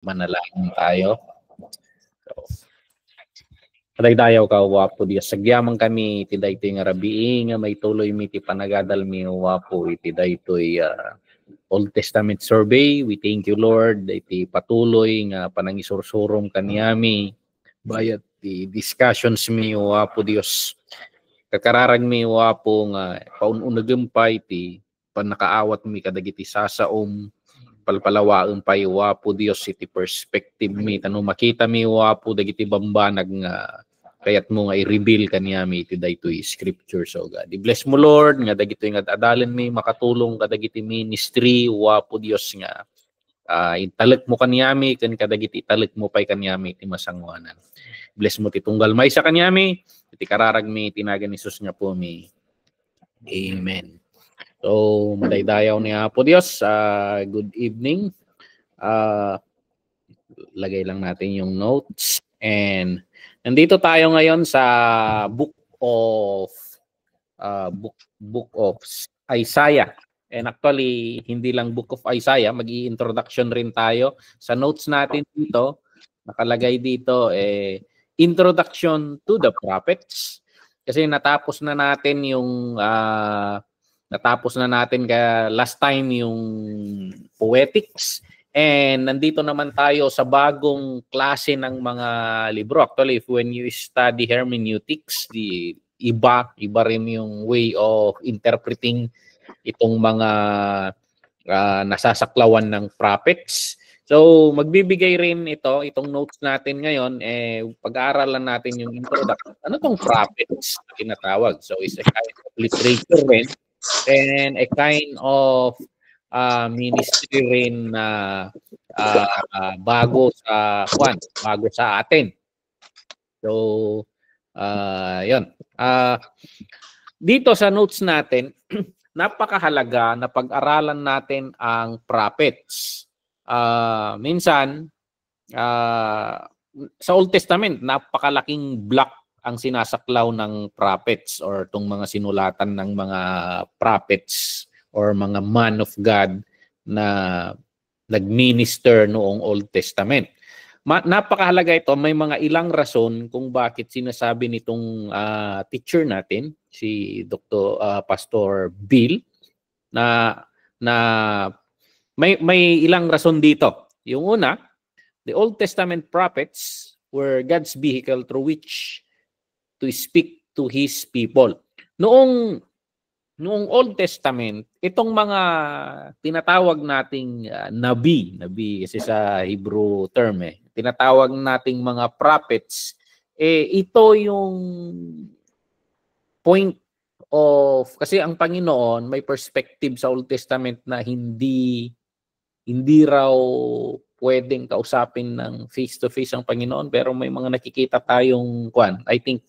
Manalangin tayo. Kadaydayaw ka, wapo Diyos. Sagyamang kami, iti daytoy nga rabii nga may tuloy mi ti panagadal mi, wapo, iti daytoy Old Testament survey. We thank you, Lord, iti patuloy nga panangisursurom kaniyami. Bayat ti discussions mi, wapo Diyos. Kakararag mi, wapo nga paununagempay ti panakaawat mi kadagiti sasaom palpalawaen pa wapo Dios iti perspective mi tano makita mi wapo dagiti bambanag nga kayat mo nga i-reveal kaniami iti daytoy scripture. So God, i-bless mo Lord nga dagitoy nga adalan mi makatulong kadagiti ministry wapo Dios nga italek mo kaniami ken kadagiti italek mo pay kaniami iti masangwanan. Bless mo ti tunggal may sa kaniami iti kararag mi tinagan ni Jesus nga po mi. Amen. So, madaydayaw ni Apo Diyos. Good evening. Lagay lang natin yung notes. And nandito tayo ngayon sa book of Isaiah. And actually, hindi lang book of Isaiah, mag-i-introduction rin tayo. Sa notes natin dito, nakalagay dito, Introduction to the Prophets. Kasi natapos na natin yung last time yung poetics, and nandito naman tayo sa bagong klase ng mga libro. Actually, when you study hermeneutics, iba rin yung way of interpreting itong mga nasasaklawan ng prophets. So, magbibigay rin itong notes natin ngayon, pag-aaralan natin yung introduction. Ano tong prophets na tinatawag? So, it's a kind of literature rin, and a kind of ministry rin na bago sa atin. So, yun. Dito sa notes natin, napakahalaga na pag-aralan natin ang prophets. Minsan, sa Old Testament, napakalaking block ang sinasaklaw ng prophets or tong mga sinulatan ng mga prophets or mga man of God na nagminister noong Old Testament. Napakahalaga ito. May mga ilang rason kung bakit sinasabi nitong teacher natin, si Pastor Bill, na may ilang rason dito. Yung una, the Old Testament prophets were God's vehicle through which to speak to His people. Noong Old Testament, itong mga tinatawag nating nabi kasi sa Hebrew term tinatawag nating mga prophets, ito yung point of, kasi ang Panginoon may perspective sa Old Testament na hindi raw pwedeng kausapin ng face-to-face ang Panginoon, pero may mga nakikita tayong I think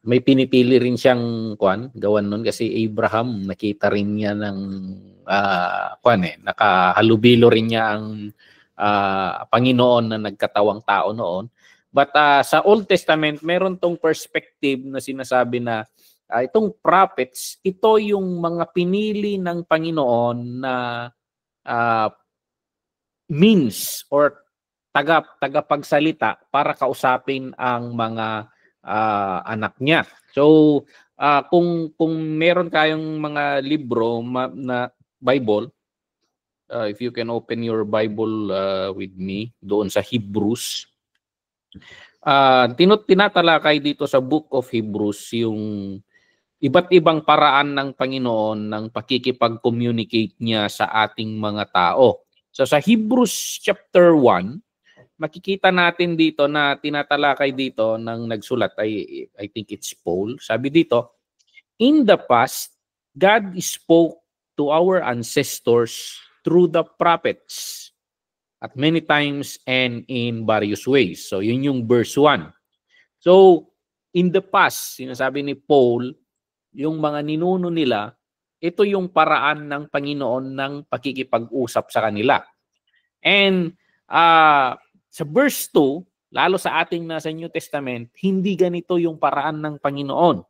may pinipili rin siyang gawan nun kasi Abraham nakita rin niya ng nakahalubilo rin niya ang Panginoon na nagkatawang tao noon. But sa Old Testament, meron tong perspective na sinasabi na itong prophets, ito yung mga pinili ng Panginoon na means or tagapagsalita para kausapin ang mga anak niya. So, kung meron kayong mga libro na Bible, if you can open your Bible with me doon sa Hebrews, tinatalakay dito sa book of Hebrews yung iba't ibang paraan ng Panginoon ng pakikipag-communicate niya sa ating mga tao. So sa Hebrews chapter 1, makikita natin dito na tinatalakay dito ng nagsulat, I think it's Paul. Sabi dito, in the past, God spoke to our ancestors through the prophets at many times and in various ways. So yun yung verse 1. So in the past, sinasabi ni Paul, yung mga ninuno nila, ito yung paraan ng Panginoon ng pakikipag-usap sa kanila. And sa verse 2, lalo sa ating nasa New Testament, hindi ganito yung paraan ng Panginoon.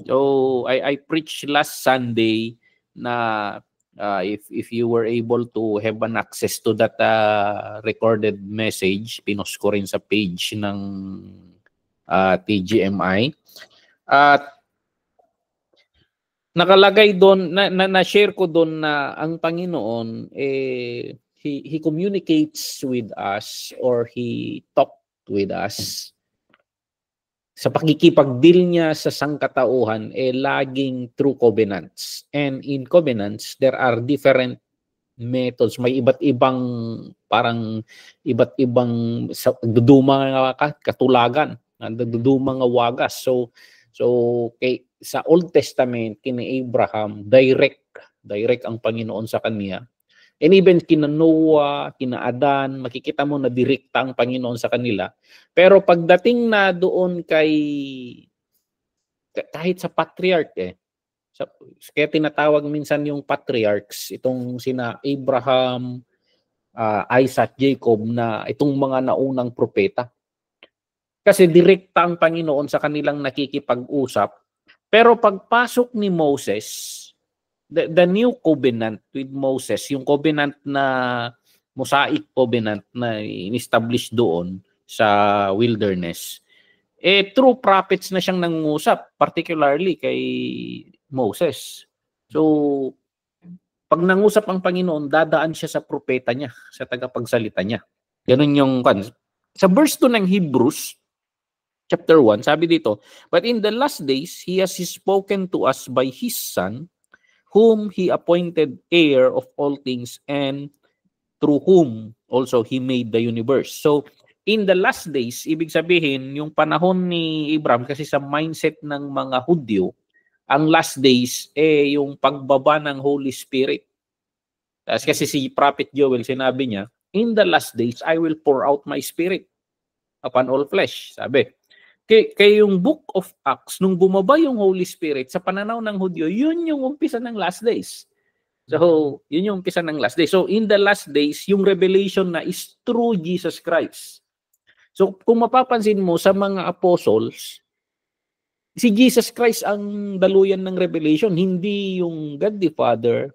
So I preached last Sunday na If you were able to have an access to that recorded message, pinost ko rin sa page ng TGMI. At nakalagay doon, na-share ko doon na ang Panginoon, He communicates with us or He talked with us sa pakikipag-deal niya sa sangkatauhan, laging through covenants. And in covenants, there are different methods. May iba't ibang, parang iba't ibang dudumang katulagan, dudumang wagas. So sa Old Testament, kina Abraham, direct ang Panginoon sa kanya. And even kina Noah, kina Adan, makikita mo na direkta ang Panginoon sa kanila. Pero pagdating na doon kahit sa patriarch, kaya tinatawag minsan yung patriarchs, itong sina Abraham, Isaac, Jacob, na itong mga naunang propeta. Kasi direkta ang Panginoon sa kanilang nakikipag-usap. Pero pagpasok ni Moses, the new covenant with Moses, yung covenant na Mosaic covenant na in-establish doon sa wilderness, through prophets na siyang nangungusap, particularly kay Moses. So, pag nangusap ang Panginoon, dadaan siya sa propeta niya, sa tagapagsalita niya. Ganun yung sa verse 2 ng Hebrews, chapter 1, sabi dito, "But in the last days, He has spoken to us by His Son, whom He appointed heir of all things, and through whom also He made the universe." So, in the last days, ibig sabihin, yung panahon ni Abraham, kasi sa mindset ng mga Hudyo, ang last days, yung pagbaba ng Holy Spirit. Kasi si Prophet Joel, sinabi niya, "In the last days, I will pour out my Spirit upon all flesh." Sabi. Kaya yung Book of Acts, nung bumaba yung Holy Spirit, sa pananaw ng Hudyo, yun yung umpisa ng last days. So, yun yung umpisa ng last days. So, in the last days, yung revelation na is through Jesus Christ. So, kung mapapansin mo sa mga apostles, si Jesus Christ ang daluyan ng revelation, hindi yung God the Father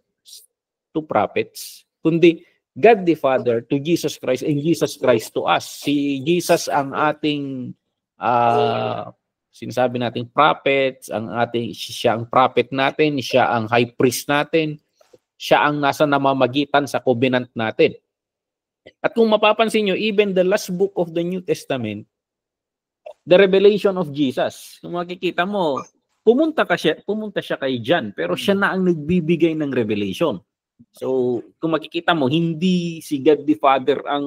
to prophets, kundi God the Father to Jesus Christ and Jesus Christ to us. Si Jesus ang ating sinasabi nating prophets, siya ang prophet natin, siya ang high priest natin, siya ang nasa namamagitan sa covenant natin. At kung mapapansin nyo, even the last book of the New Testament, the revelation of Jesus, kung makikita mo, pumunta siya kay John, pero siya na ang nagbibigay ng revelation. So, kung makikita mo, hindi si God the Father ang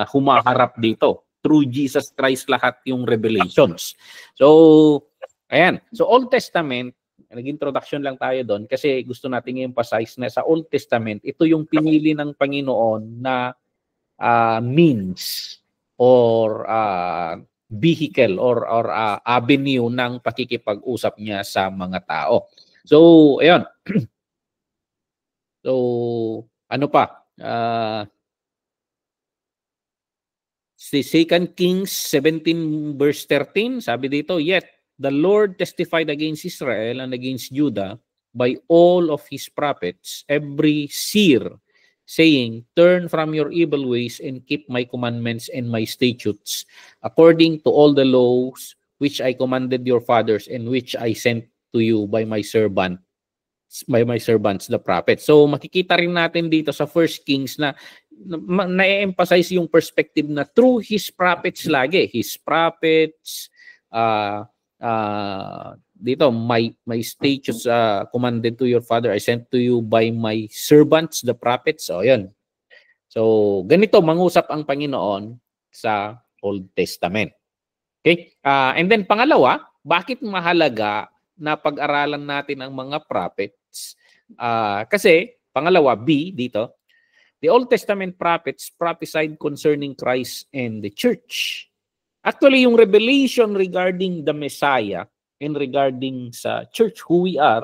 humaharap dito. Through Jesus Christ lahat yung revelations. So, ayan. So, Old Testament, nag-introduction lang tayo doon kasi gusto nating i-emphasize na sa Old Testament, ito yung pinili ng Panginoon na means or vehicle or avenue ng pakikipag-usap niya sa mga tao. So, ayan. So, ano pa? Si 2 Kings 17 verse 13, sabi dito, "Yet the Lord testified against Israel and against Judah by all of his prophets, every seer, saying, Turn from your evil ways and keep my commandments and my statutes, according to all the laws which I commanded your fathers and which I sent to you by my servants, the prophets." So makikita rin natin dito sa 1 Kings na na-emphasize yung perspective na through his prophets lagi. His prophets, dito, my statutes commanded to your father, I sent to you by my servants, the prophets. So, yun. So, ganito, mangusap ang Panginoon sa Old Testament. Okay? And then, pangalawa, bakit mahalaga na pag-aralan natin ang mga prophets? Kasi, pangalawa, B, dito, the Old Testament prophets prophesied concerning Christ and the church. Actually, yung revelation regarding the Messiah and regarding sa church, who we are,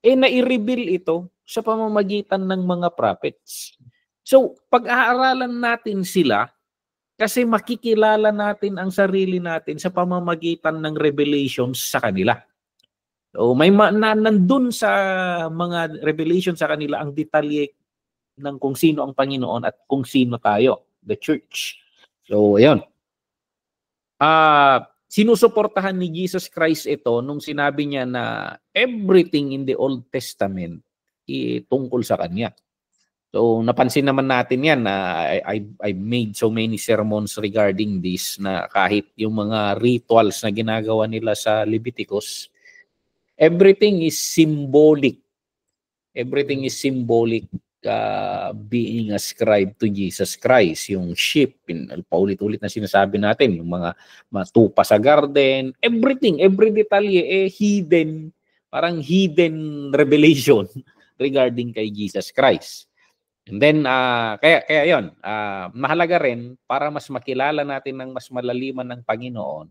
nai-reveal ito sa pamamagitan ng mga prophets. So, pag-aaralan natin sila, kasi makikilala natin ang sarili natin sa pamamagitan ng revelations sa kanila. So may nandun sa mga revelation sa kanila ang detalye ng kung sino ang Panginoon at kung sino tayo, the church. So ayun. Sinusuportahan ni Jesus Christ ito nung sinabi niya na everything in the Old Testament tungkol sa kanya. So napansin naman natin yan na I made so many sermons regarding this na kahit yung mga rituals na ginagawa nila sa Leviticus, everything is symbolic. Everything is symbolic being ascribed to Jesus Christ. Yung sheep, paulit-ulit na sinasabi natin, yung mga tupa sa garden, everything, every detalye, hidden, parang hidden revelation regarding kay Jesus Christ. And then, kaya yun, mahalaga rin para mas makilala natin ng mas malaliman ng Panginoon,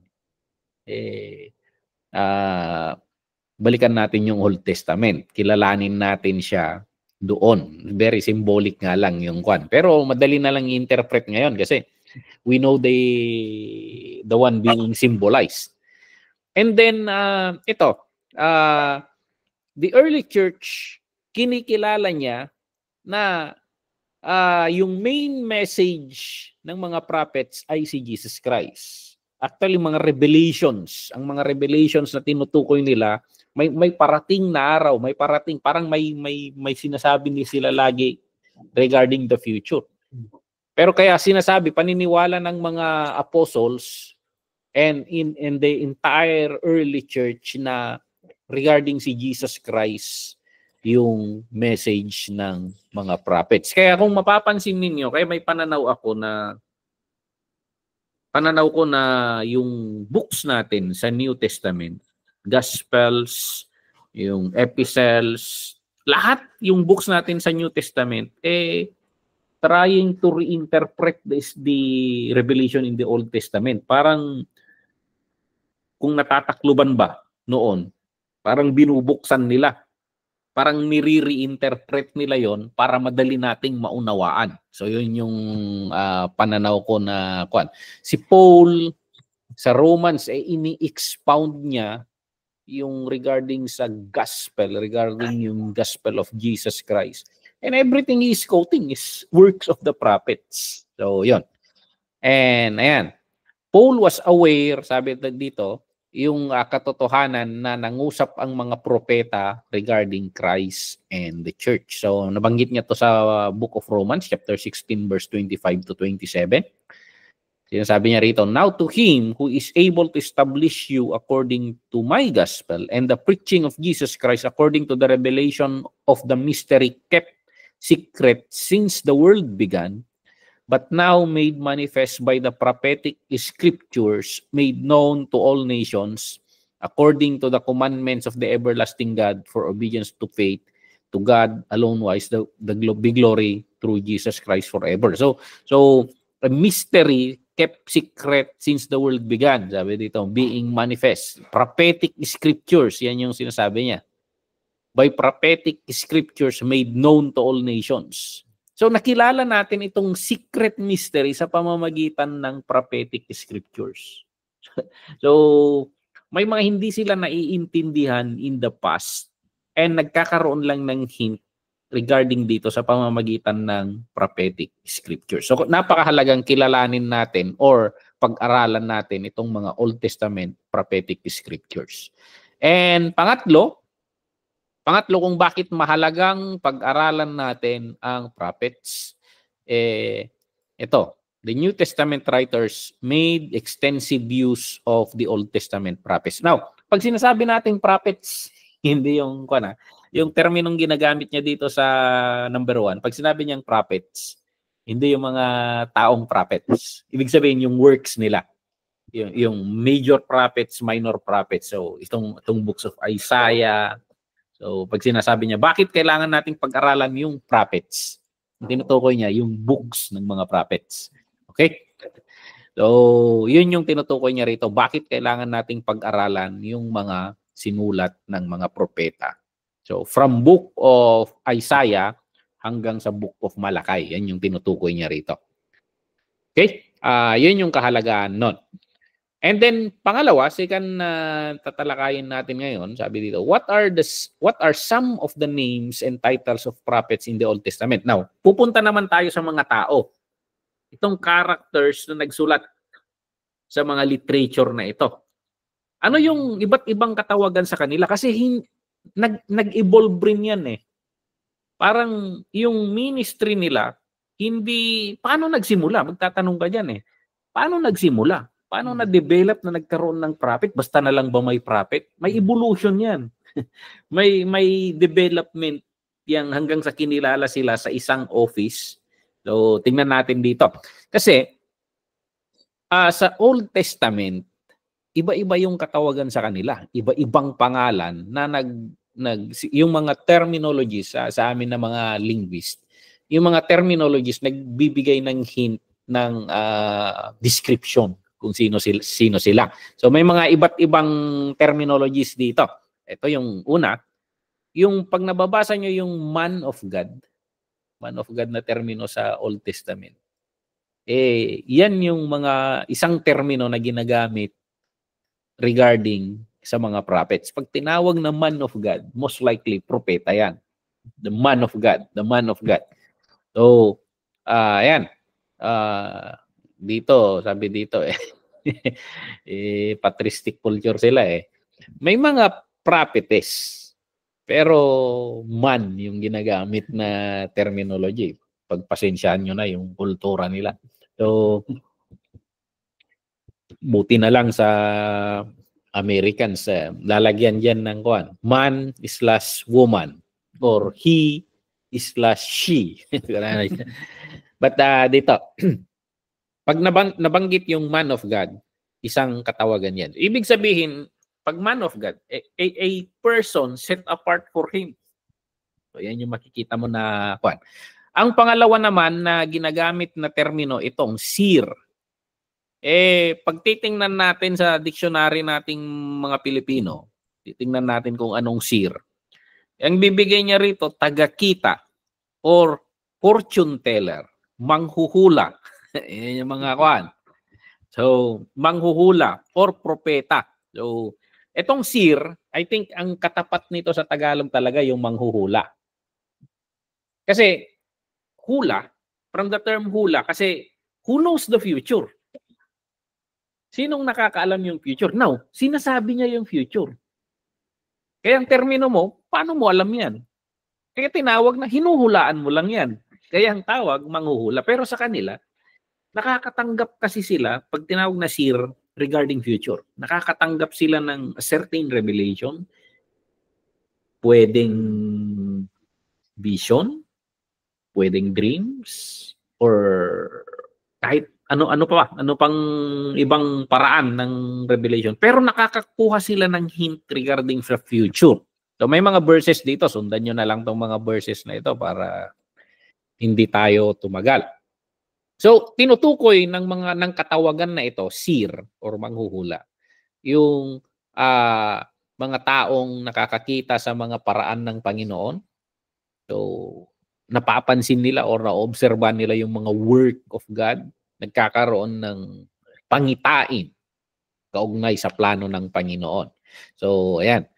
balikan natin yung Old Testament. Kilalanin natin siya doon. Very symbolic nga lang yung kwan. Pero madali na lang i-interpret ngayon kasi we know the one being symbolized. And then, the early church, kinikilala niya na yung main message ng mga prophets ay si Jesus Christ. Actually, mga revelations, ang mga revelations na tinutukoy nila, may parating na araw, may parating, parang may sinasabi ni sila lagi regarding the future. Pero kaya sinasabi, paniniwala ng mga apostles and in the entire early church na regarding si Jesus Christ, yung message ng mga prophets. Kaya kung mapapansin ninyo, kaya may pananaw ko na yung books natin sa New Testament, Gospels, yung Epistles, lahat yung books natin sa New Testament, trying to reinterpret the revelation in the Old Testament. Parang kung natatakluban ba noon, parang binubuksan nila. Parang nire-reinterpret nila yon para madali nating maunawaan. So yun yung pananaw ko na kwan. Si Paul sa Romans ini-expound niya yung regarding sa gospel, regarding yung gospel of Jesus Christ. And everything he's quoting is works of the prophets. So yun. And ayan, Paul was aware, sabi dito, yung katotohanan na nangusap ang mga propeta regarding Christ and the church. So nabanggit niya to sa Book of Romans chapter 16 verse 25 to 27. Sinasabi niya rito, "Now to him who is able to establish you according to my gospel and the preaching of Jesus Christ according to the revelation of the mystery kept secret since the world began, but now made manifest by the prophetic scriptures, made known to all nations, according to the commandments of the everlasting God, for obedience to faith, to God alone wise be glory through Jesus Christ forever." So a mystery kept secret since the world began. Sabi dito, being manifest. Prophetic scriptures, yan yung sinasabi niya. By prophetic scriptures made known to all nations. So nakilala natin itong secret mystery sa pamamagitan ng prophetic scriptures. So may mga hindi sila naiintindihan in the past and nagkakaroon lang ng hint regarding dito sa pamamagitan ng prophetic scriptures. So napakahalagang kilalanin natin or pag-aralan natin itong mga Old Testament prophetic scriptures. And pangatlo kung bakit mahalagang pag-aralan natin ang prophets, ito, the New Testament writers made extensive use of the Old Testament prophets. Now, pag sinasabi nating prophets, hindi yung terminong ginagamit niya dito sa number 1, pag sinabi niyang prophets, hindi yung mga taong prophets. Ibig sabihin yung works nila. Yung major prophets, minor prophets. So, itong books of Isaiah. So, pag sinasabi niya, bakit kailangan nating pag-aralan yung prophets? Tinutukoy niya yung books ng mga prophets. Okay? So, yun yung tinutukoy niya rito. Bakit kailangan nating pag-aralan yung mga sinulat ng mga propeta? So, from book of Isaiah hanggang sa book of Malakay. Yan yung tinutukoy niya rito. Okay? Yun yung kahalagaan nun. And then pangalawa, second tatalakayin natin ngayon, sabi dito, what are some of the names and titles of prophets in the Old Testament? Now, pupunta naman tayo sa mga tao. Itong characters na nagsulat sa mga literature na ito. Ano yung iba't ibang katawagan sa kanila? Kasi nag-evolve rin yan eh. Parang yung ministry nila, hindi, paano nagsimula? Magtatanong ka dyan eh. Paano nagsimula? Paano na-develop na nagkaroon ng prophet? Basta na lang ba may prophet? May evolution yan. may development yan hanggang sa kinilala sila sa isang office. So, tingnan natin dito. Kasi, sa Old Testament, iba-iba yung katawagan sa kanila. Iba-ibang pangalan na yung mga terminologies sa amin na mga linguist, yung mga terminologies nagbibigay ng hint ng description kung sino sila. So may mga iba't ibang terminologies dito. Ito yung una, yung pag nababasa nyo yung man of God na termino sa Old Testament. Yan yung mga isang termino na ginagamit regarding sa mga prophets. Pag tinawag na man of God, most likely propeta yan. The man of God. So, ayan. Dito, sabi dito patristic culture sila eh. May mga prophetess, pero man yung ginagamit na terminology. Pagpasensyaan nyo na yung kultura nila. So, buti na lang sa Americans, lalagyan dyan ng man / woman or he / she. But dito, pag nabanggit yung man of God, isang katawagan yan. Ibig sabihin, pag man of God, a person set apart for Him. So yan yung makikita mo na kwan. Ang pangalawa naman na ginagamit na termino, itong seer. Pag titingnan natin sa dictionary nating mga Pilipino, titingnan natin kung anong seer. Ang bibigay niya rito, tagakita or fortune teller, manghuhula. Yan yung mga kwan. So, manghuhula or propeta. So, etong seer, I think ang katapat nito sa Tagalog talaga yung manghuhula. Kasi, hula, from the term hula, kasi who knows the future? Sinong nakakaalam yung future? Now, sinasabi niya yung future. Kaya ang termino mo, paano mo alam yan? Kaya tinawag na hinuhulaan mo lang yan. Kaya ang tawag, manghuhula. Pero sa kanila, nakakatanggap kasi sila, pag tinawag na seer regarding future, nakakatanggap sila ng certain revelation, pwedeng vision, pwedeng dreams, or kahit ano pang ibang paraan ng revelation. Pero nakakakuha sila ng hint regarding sa future. So may mga verses dito, sundan nyo na lang tong mga verses na ito para hindi tayo tumagal. So, tinutukoy ng katawagan na ito, seer or manghuhula, yung mga taong nakakakita sa mga paraan ng Panginoon. So, napapansin nila or naobserban nila yung mga work of God, nagkakaroon ng pangitain kaugnay sa plano ng Panginoon. So, ayan,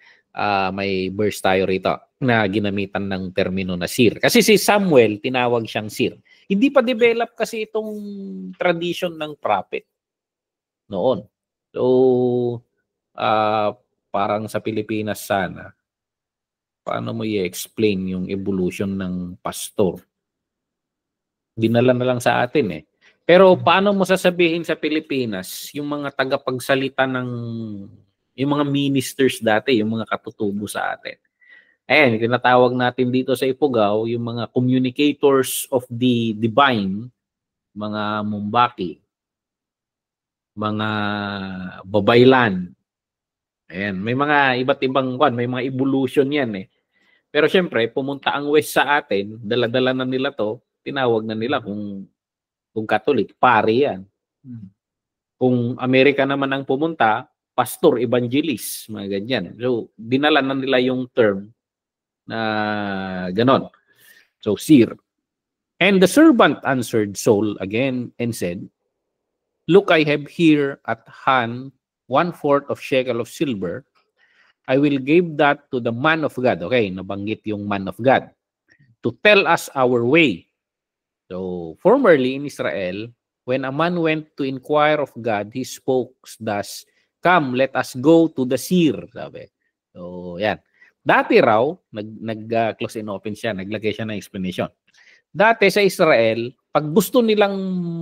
may verse tayo rito na ginamitan ng termino na seer. Kasi si Samuel, tinawag siyang seer. Hindi pa develop kasi itong tradition ng prophet noon. So, parang sa Pilipinas sana, paano mo i-explain yung evolution ng pastor? Dinala na lang sa atin eh. Pero paano mo sasabihin sa Pilipinas, yung mga tagapagsalita ng, yung mga ministers dati, yung mga katutubo sa atin? Ayan, tinatawag natin dito sa Ifugao, yung mga communicators of the divine, mga mumbaki, mga babaylan. Ayan, may mga iba't ibang may mga evolution yan eh. Pero syempre, pumunta ang West sa atin, dala-dala na nila to, tinawag na nila kung Catholic, pari yan. Kung Amerika naman ang pumunta, pastor, evangelist, mga ganyan. So, dinala na nila yung term na ganon. So, seer. And the servant answered Saul again and said, Look, I have here at hand 1/4 of shekel of silver. I will give that to the man of God. Okay, nabanggit yung man of God. To tell us our way. So, formerly in Israel, when a man went to inquire of God, he spoke thus, "Come, let us go to the seer." Sabi. So, yan. Dati raw, close and open siya, naglagay siya ng explanation. Dati sa Israel, pag gusto nilang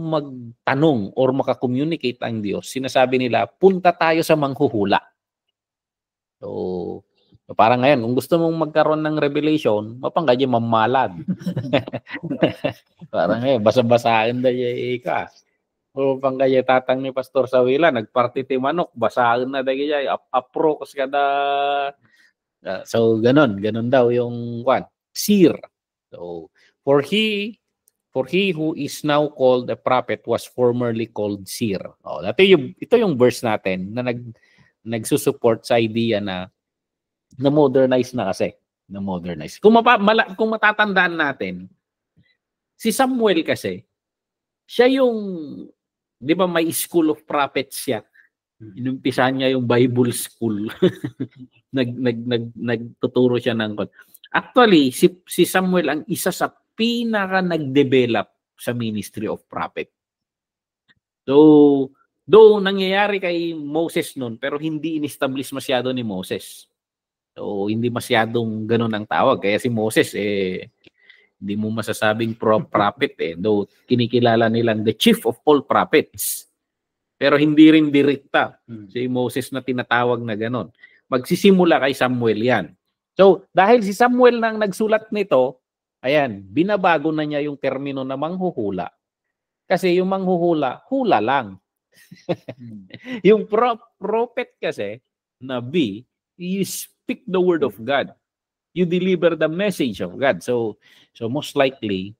magtanong or makakommunicate ang Diyos, sinasabi nila, punta tayo sa manghuhula. So, parang ngayon, kung gusto mong magkaroon ng revelation, mapanggadya mamalad. Parang ngayon, basa-basahin na ka. O panggadya tatang ni Pastor Sawila, nagparty ti manok, basahin na dahil apro kas kada. So, ganon daw yung seer. So, for he who is now called a prophet was formerly called seer. Oh, ito yung verse natin na nagsusupport sa idea na modernize na kasi. Na modernize. Kung matatandaan natin, si Samuel kasi, siya yung, di ba may school of prophets siya. Inumpisahan niya yung Bible school. Nagtuturo siya ng... Actually, si Samuel ang isa sa pinaka nag-develop sa ministry of prophet. So, though nangyayari kay Moses noon, pero hindi in-establish masyado ni Moses. So, hindi masyadong ganun ang tawag. Kaya si Moses, hindi mo masasabing prophet Though kinikilala nilang the chief of all prophets. Pero hindi rin direkta si Moses na tinatawag na ganun. Magsisimula kay Samuel yan. So, dahil si Samuel nang nagsulat nito, ayan, binabago na niya yung termino na manghuhula. Kasi yung manghuhula, hula lang. Yung prophet kasi, nabi, you speak the word of God. You deliver the message of God. So most likely,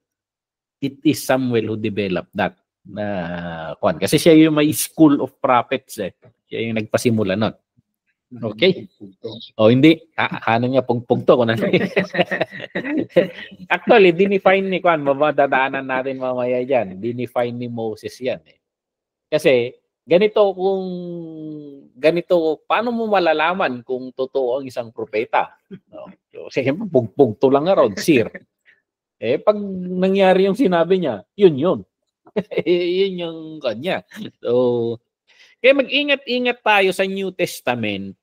it is Samuel who developed that. Kasi siya yung may school of prophets. Siya yung nagpasimula nun. Okay? Hindi. Ano niya, pugto ko na. Actually, dinefine ni Kwan, mabadadaanan natin mamaya dyan. Dinefine ni Moses yan. Kasi, paano mo malalaman kung totoo ang isang propeta? Siyempre, pugto lang nga raw, seer. Pag nangyari yung sinabi niya, yun. Yun yung kanya. So, kaya mag-ingat-ingat tayo sa New Testament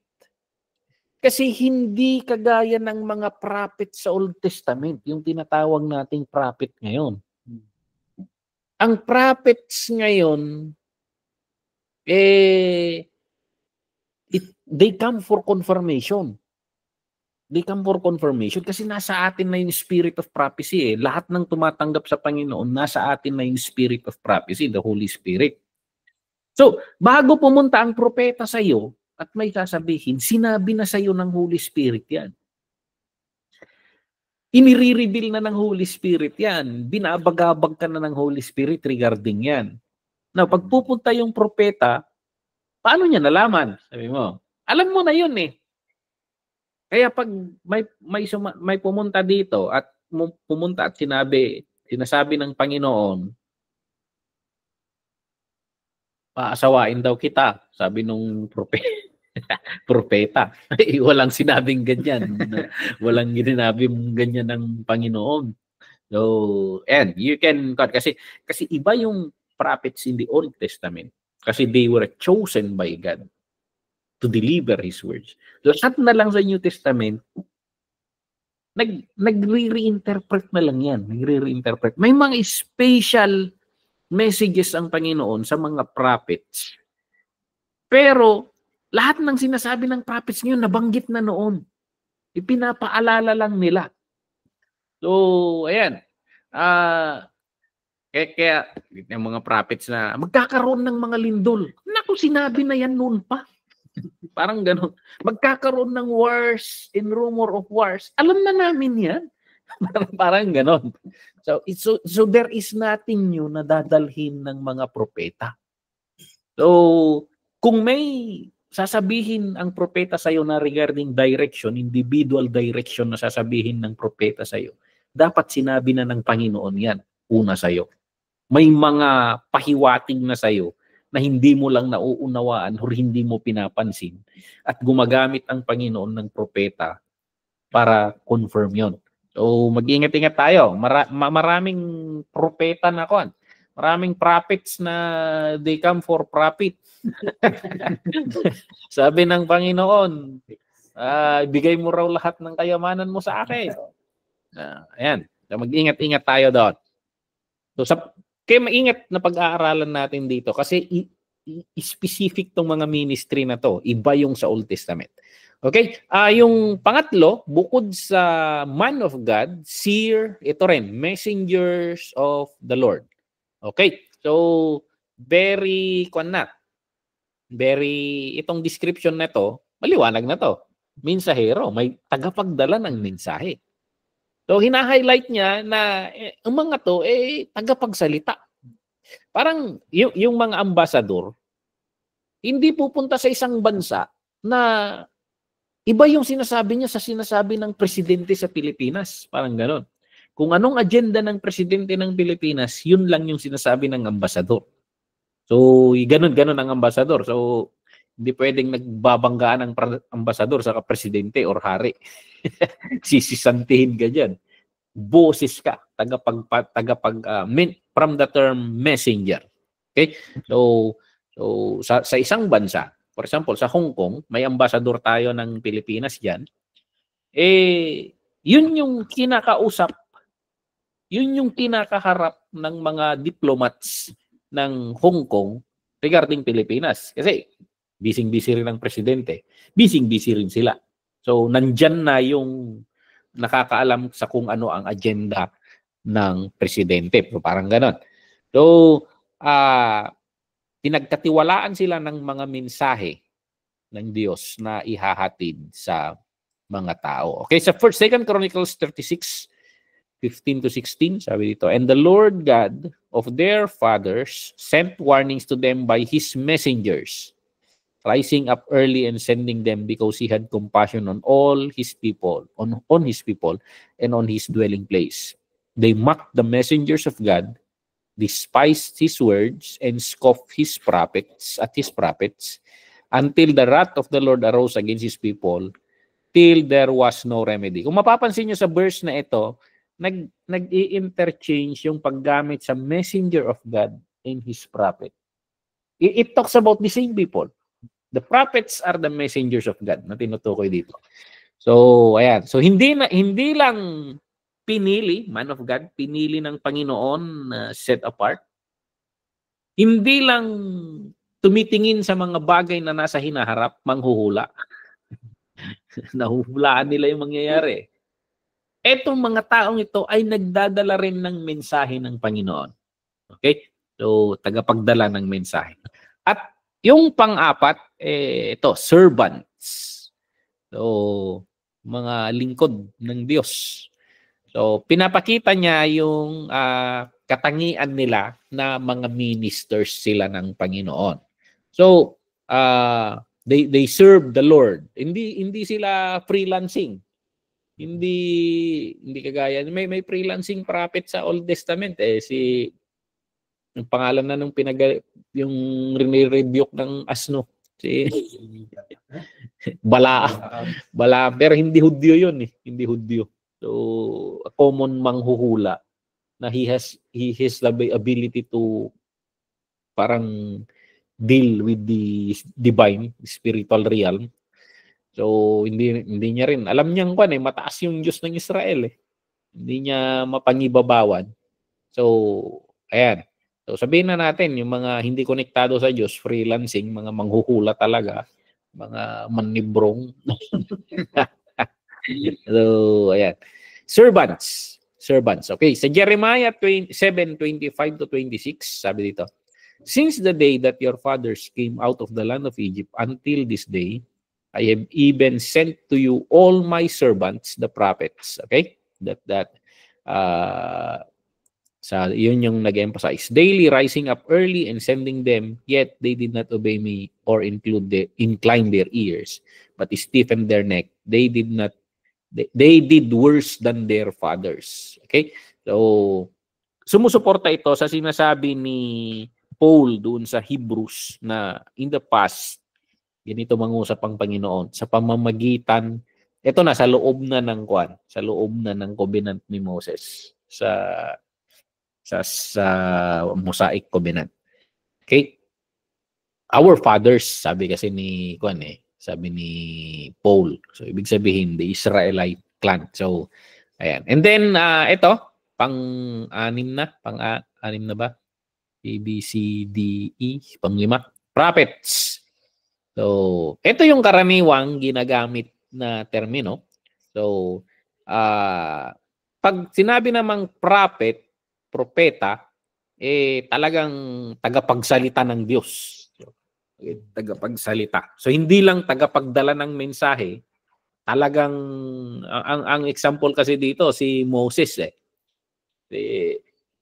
kasi hindi kagaya ng mga prophet sa Old Testament, yung tinatawag nating prophet ngayon. Ang prophets ngayon, they come for confirmation. They come for confirmation kasi nasa atin na yung spirit of prophecy. Lahat ng tumatanggap sa Panginoon, nasa atin na yung spirit of prophecy, the Holy Spirit. So, bago pumunta ang propeta sa iyo at may sasabihin, sinabi na sa iyo ng Holy Spirit yan. Inire-reveal na ng Holy Spirit yan. Binabagabag ka na ng Holy Spirit regarding yan. Now, pag pupunta yung propeta, paano niya nalaman? Sabi mo, alam mo na yun Kaya pag may pumunta dito at sinasabi ng Panginoon, paasawain daw kita, sabi nung propeta. Walang sinabing ganyan. Walang ginabing ganyan ng Panginoon. So, and you can, kasi iba yung prophets in the Old Testament. Kasi they were chosen by God to deliver His words. Lahat na lang sa New Testament, nagre-reinterpret na lang yan. Nagre-reinterpret. May mga special messages ang Panginoon sa mga prophets. Pero, lahat ng sinasabi ng prophets ngayon, nabanggit na noon. Ipinapaalala lang nila. So, ayan. Kaya yung mga prophets na magkakaroon ng mga lindol. Naku, sinabi na yan noon pa. Parang gano'n. Magkakaroon ng wars and rumor of wars. Alam na namin yan. Parang gano'n. So there is nothing new na dadalhin ng mga propeta. So, kung may sasabihin ang propeta sa iyo na regarding direction, individual direction na sasabihin ng propeta sa iyo, dapat sinabi na ng Panginoon yan, una sa iyo. May mga pahiwatig na sa iyo na hindi mo lang nauunawaan o hindi mo pinapansin at gumagamit ang Panginoon ng propeta para confirm yon. So mag-ingat-ingat tayo. Maraming propeta na kon. Maraming prophets na they come for profit. Sabi ng Panginoon, ibigay mo raw lahat ng kayamanan mo sa akin. Ayan. So mag-ingat-ingat tayo doon. So kaya maingat na pag-aaralan natin dito kasi specific tong mga ministry na to. Iba yung sa Old Testament. Okay? Yung pangatlo, bukod sa man of God, seer, ito rin, messengers of the Lord. Okay? So, itong description na to, maliwanag na to. Mensahero, may tagapagdala ng mensahe. So, hina-highlight niya na ang mga to, tagapagsalita. Parang yung mga ambasador, hindi pupunta sa isang bansa na iba yung sinasabi niya sa sinasabi ng presidente sa Pilipinas. Parang gano'n. Kung anong agenda ng presidente ng Pilipinas, yun lang yung sinasabi ng ambasador. So, gano'n ang ambasador. So, hindi pwedeng nagbabanggaan ang ambasador sa presidente or hari. Sisisantihin ka dyan. Boses ka. From the term messenger. Okay? So sa isang bansa, for example, sa Hong Kong, may ambasador tayo ng Pilipinas diyan. Yun yung kinakausap, yun yung kinakaharap ng mga diplomats ng Hong Kong regarding Pilipinas. Kasi busy-busy rin ang presidente. Busy-busy rin sila. So nandyan na yung nakakaalam sa kung ano ang agenda ng presidente. So, parang ganon. So, pinagkatiwalaan sila ng mga mensahe ng Diyos na ihahatid sa mga tao. Okay, sa 2 Chronicles 36, 15-16, sabi dito, "And the Lord God of their fathers sent warnings to them by his messengers, rising up early and sending them because he had compassion on all his people, on his people and on his dwelling place. They mocked the messengers of God, despised his words, and scoffed his prophets until the wrath of the Lord arose against his people, till there was no remedy." Kung mapapansin nyo sa verse na ito, nag-i-interchange yung paggamit sa messenger of God and his prophet. It talks about the same people. The prophets are the messengers of God na tinutukoy dito. So, ayan. So, hindi lang pinili, man of God, pinili ng Panginoon set apart. Hindi lang tumitingin sa mga bagay na nasa hinaharap, manghuhula. Nahuhulaan nila yung mangyayari. Etong mga taong ito ay nagdadala rin ng mensahe ng Panginoon. Okay? So, tagapagdala ng mensahe. At yung pang-apat, ito, servants. So, mga lingkod ng Diyos. So, pinapakita niya yung katangian nila na mga ministers sila ng Panginoon. So, they serve the Lord. Hindi sila freelancing. Hindi kagaya may freelancing prophet sa Old Testament yung pangalan na nung yung rebuke ng asno si Bala, pero hindi Hudyo yun hindi Hudyo. So, a common manghuhula na he has the ability to parang deal with the divine, spiritual realm. So, hindi niya rin. Alam niyang mataas yung Diyos ng Israel Hindi niya mapangibabawan. So, ayan. So, sabihin na natin, yung mga hindi konektado sa Diyos, freelancing, mga manghuhula talaga, mga manibrong. So, ayan. Servants. Okay, sa Jeremiah 7:25-26, sabi dito, "Since the day that your fathers came out of the land of Egypt until this day, I have even sent to you all my servants, the prophets." Okay? Yun yung nag-emphasize. "Daily rising up early and sending them, yet they did not obey me or incline their ears, but stiffened their neck. They did worse than their fathers." Okay? So, sumusuporta ito sa sinasabi ni Paul doon sa Hebrews na in the past, ganito mangusap ang Panginoon sa pamamagitan, ito na sa loob na ng sa loob na ng covenant ni Moses sa Mosaic covenant. Okay? Our fathers, sabi kasi ni sabi ni Paul. So ibig sabihin the Israelite clan. So ayan. And then ito pang-anim na ba? A, B, C, D, E, pang-5. Prophets. So, ito yung karaniwang ginagamit na termino. So, pag sinabi namang prophet, propeta, talagang tagapagsalita ng Diyos. Tagapagsalita. So, hindi lang tagapagdala ng mensahe, talagang, ang example kasi dito, si Moses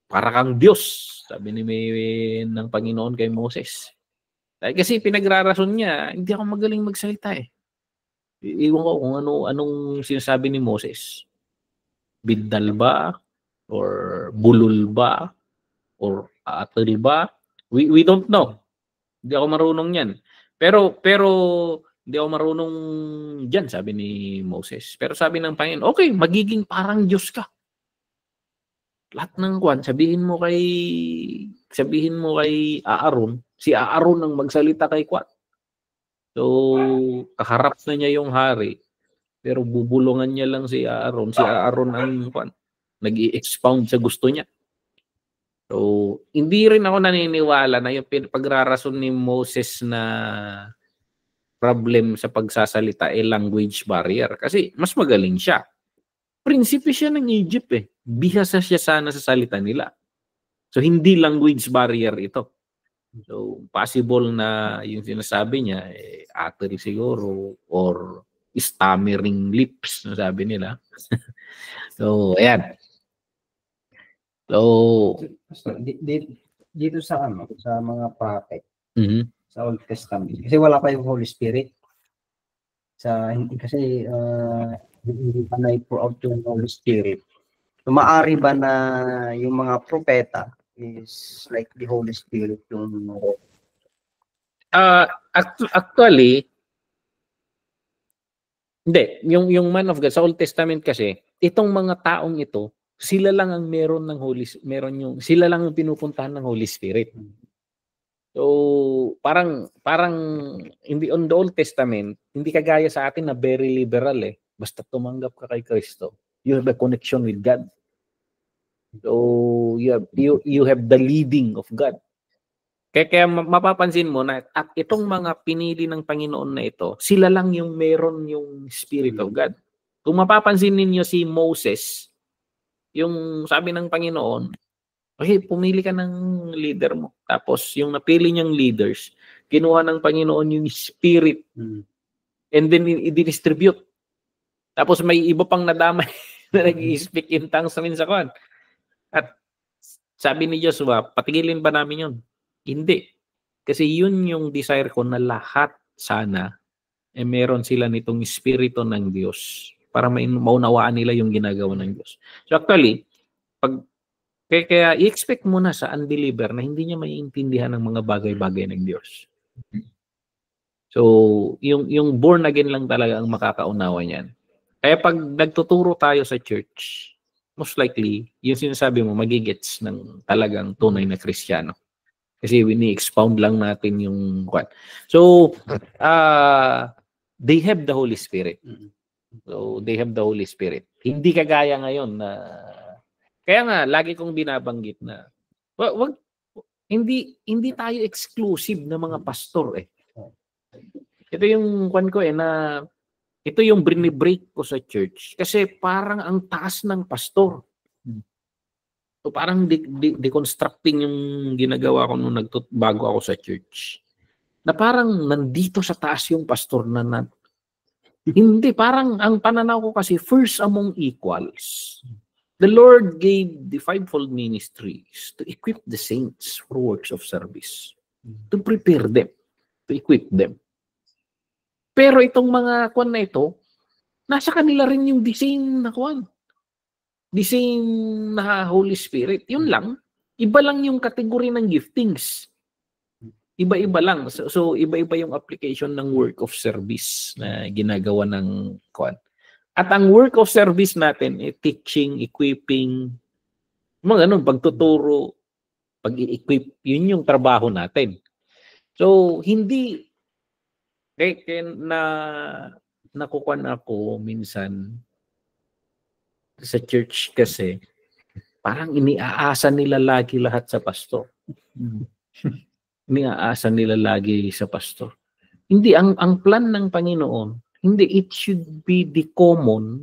para kang Diyos, sabi ng Panginoon kay Moses. Dahil kasi pinagrarason niya, hindi ako magaling magsalita Iwan ko kung anong sinasabi ni Moses. Bidal ba? Or bulol ba? Or atal ba? We don't know. Hindi ako marunong yan. Pero hindi ako marunong dyan, sabi ni Moses. Pero sabi ng Panginoon, okay, magiging parang Diyos ka. Lahat ng sabihin mo kay Aaron, si Aaron ang magsalita kay So, kaharap na niya yung hari, pero bubulungan niya lang si Aaron. Si Aaron ang nag-i-expound sa gusto niya. So, hindi rin ako naniniwala na yung pagrarason ni Moses na problem sa pagsasalita language barrier. Kasi mas magaling siya. Prinsipe siya ng Egypt Bihasa siya sana sa salita nila. So, hindi language barrier ito. So, possible na yung sinasabi niya, utter siguro, or stammering lips, sabi nila. So, ayan. So, dito sa mga prophet, sa Old Testament, kasi wala pa yung Holy Spirit. Kasi hindi pa na-pour out yung Holy Spirit. So, maaari ba na yung mga propeta is like the Holy Spirit yung actually hindi, yung man of God sa Old Testament kasi, itong mga taong ito, sila lang ang sila lang ang pinupuntahan ng Holy Spirit. So, parang hindi on the Old Testament, hindi kagaya sa atin na very liberal Basta tumanggap ka kay Kristo, you have a connection with God. So, you have the leading of God. Kaya mapapansin mo na at itong mga pinili ng Panginoon na ito, sila lang yung meron yung Spirit of God. Kung mapapansin ninyo si Moses, yung sabi ng Panginoon, okay, pumili ka ng leader mo. Tapos yung napili niyang leaders, kinuha ng Panginoon yung Spirit and then i-distribute. Tapos may iba pang nadamay na nag-i-speak in tongues namin sa kwan. At sabi ni Joshua, patigilin ba namin yun? Hindi. Kasi yun yung desire ko na lahat sana meron sila nitong Espiritu ng Diyos para maunawaan nila yung ginagawa ng Diyos. So actually, kaya i-expect mo na sa unbeliever na hindi niya maiintindihan ng mga bagay-bagay ng Diyos. So, yung born again lang talaga ang makakaunawa niyan. Kaya pag nagtuturo tayo sa church, most likely, yung sinasabi mo, magigets ng talagang tunay na Kristiyano. Kasi ini-expound lang natin yung So, they have the Holy Spirit. So, they have the Holy Spirit. Hindi kagaya ngayon na kaya nga lagi kong binabanggit na hindi tayo exclusive na mga pastor Ito yung na ito yung brinibreak ko sa church kasi parang ang taas ng pastor. So parang deconstructing yung ginagawa ko nung bago ako sa church. Na parang nandito sa taas yung pastor na hindi, parang ang pananaw ko kasi first among equals. The Lord gave the fivefold ministries to equip the saints for works of service. To prepare them. To equip them. Pero itong mga na ito, nasa kanila rin yung the same na The same na Holy Spirit. Yun lang. Iba lang yung kategory ng giftings. Iba-iba lang. So iba-iba yung application ng work of service na ginagawa ng kuan. At ang work of service natin, teaching, equipping, mga ganun, pagtuturo, pag-i-equip, yun yung trabaho natin. So, hindi, kaya nakukuan ako minsan sa church kasi, parang iniaasa nila lagi lahat sa pastor. Iniaasa nila lagi sa pastor. Hindi, ang plan ng Panginoon, hindi, it should be the common,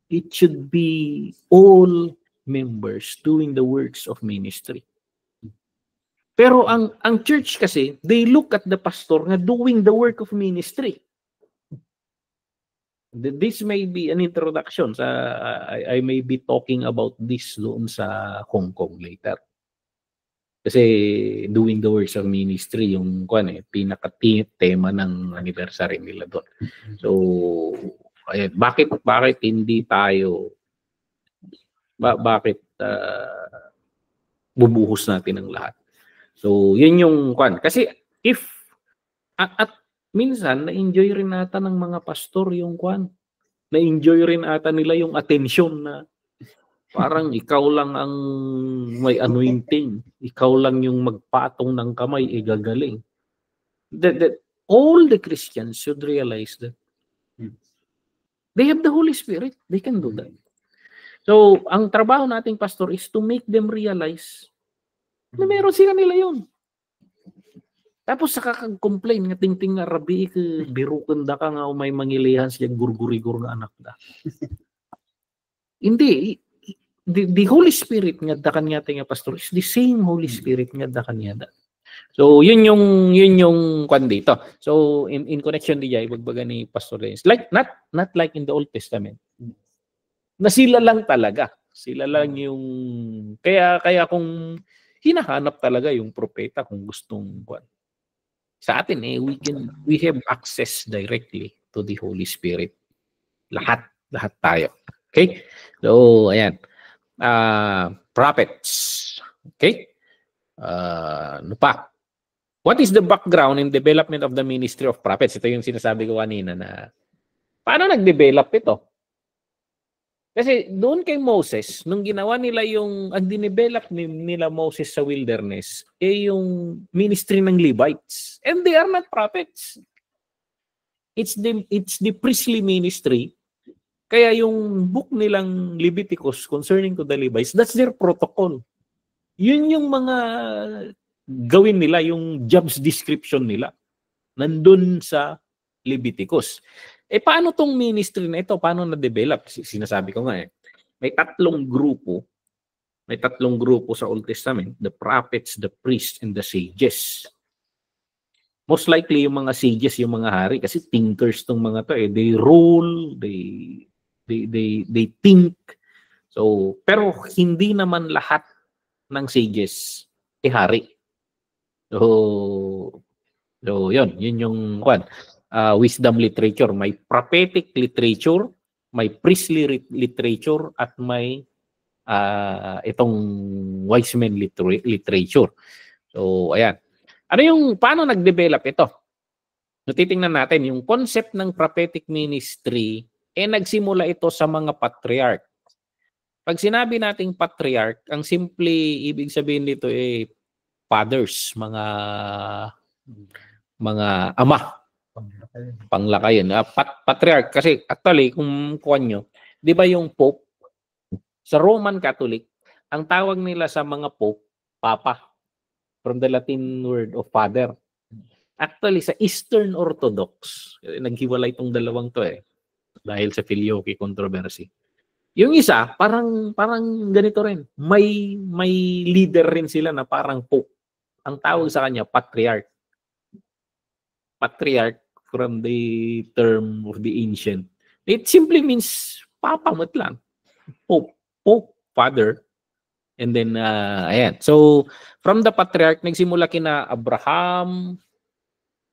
it should be all members doing the works of ministry. Pero ang church kasi, they look at the pastor na doing the work of ministry. This may be an introduction. I may be talking about this doon sa Hong Kong later. Kasi doing the works of ministry, yung pinaka-tema ng anniversary nila doon. So, ayan, bakit hindi tayo, bakit bubuhos natin ang lahat? So, yun yung kasi if at minsan na-enjoy rin ata ng mga pastor yung na-enjoy rin ata nila yung attention na parang ikaw lang ang may anointing, ikaw lang yung magpatong ng kamay, gagaling. That all the Christians should realize that they have the Holy Spirit, they can do that. So, ang trabaho nating pastor is to make them realize na meron sila nila yun. Tapos sa kakag-complain nga tingting nga rabi birukan da ka nga may mangilihan siya gurgurigur nga anak da. Hindi, the Holy Spirit nga da kanya nga pastor is the same Holy Spirit nga da kanya da. So yun yung kwan dito. So in connection diya ibagbaga ni Pastor Dennis, like not like in the Old Testament. Na sila lang talaga. Sila lang yung kaya kung hinahanap talaga yung propeta kung gustong kwan. Sa atin we have access directly to the Holy Spirit. Lahat tayo. Okay? So ayan. Prophets. Okay? Ano pa? What is the background and development of the ministry of prophets? Ito yung sinasabi ko kanina na paano nag-develop ito? Kasi doon kay Moses, nung ginawa nila ang dinevelop nila Moses sa wilderness, yung ministry ng Levites. And they are not prophets. It's the priestly ministry. Kaya yung book nilang Leviticus concerning to the Levites, that's their protocol. Yun yung mga gawin nila, yung jobs description nila. Nandun sa Leviticus. Paano tong ministry na ito? Paano na-develop? Sinasabi ko nga may tatlong grupo sa Old Testament, the prophets, the priests, and the sages. Most likely yung mga sages, yung mga hari, kasi thinkers tong mga to they rule, they think. So, pero hindi naman lahat ng sages hari. So yun yung wisdom literature. May prophetic literature, may priestly literature, at may itong wise men literature. So, ayan. Paano nag-develop ito? So, titingnan natin, yung concept ng prophetic ministry, nagsimula ito sa mga patriarch. Pag sinabi nating patriarch, ang simple ibig sabihin nito fathers, mga ama, panglakayan. Patriarch, kasi actually, kung kuwan nyo, di ba yung Pope, sa Roman Catholic, ang tawag nila sa mga Pope, Papa, from the Latin word of father. Actually, sa Eastern Orthodox, naghiwalay itong dalawang to dahil sa Filioque controversy. Yung isa, parang ganito rin. May leader rin sila na parang Pope. Ang tawag sa kanya, Patriarch. Patriarch from the term of the ancient. It simply means Papa mat lang. Pope, Father. And then, ayan. So, from the Patriarch, nagsimula kina Abraham,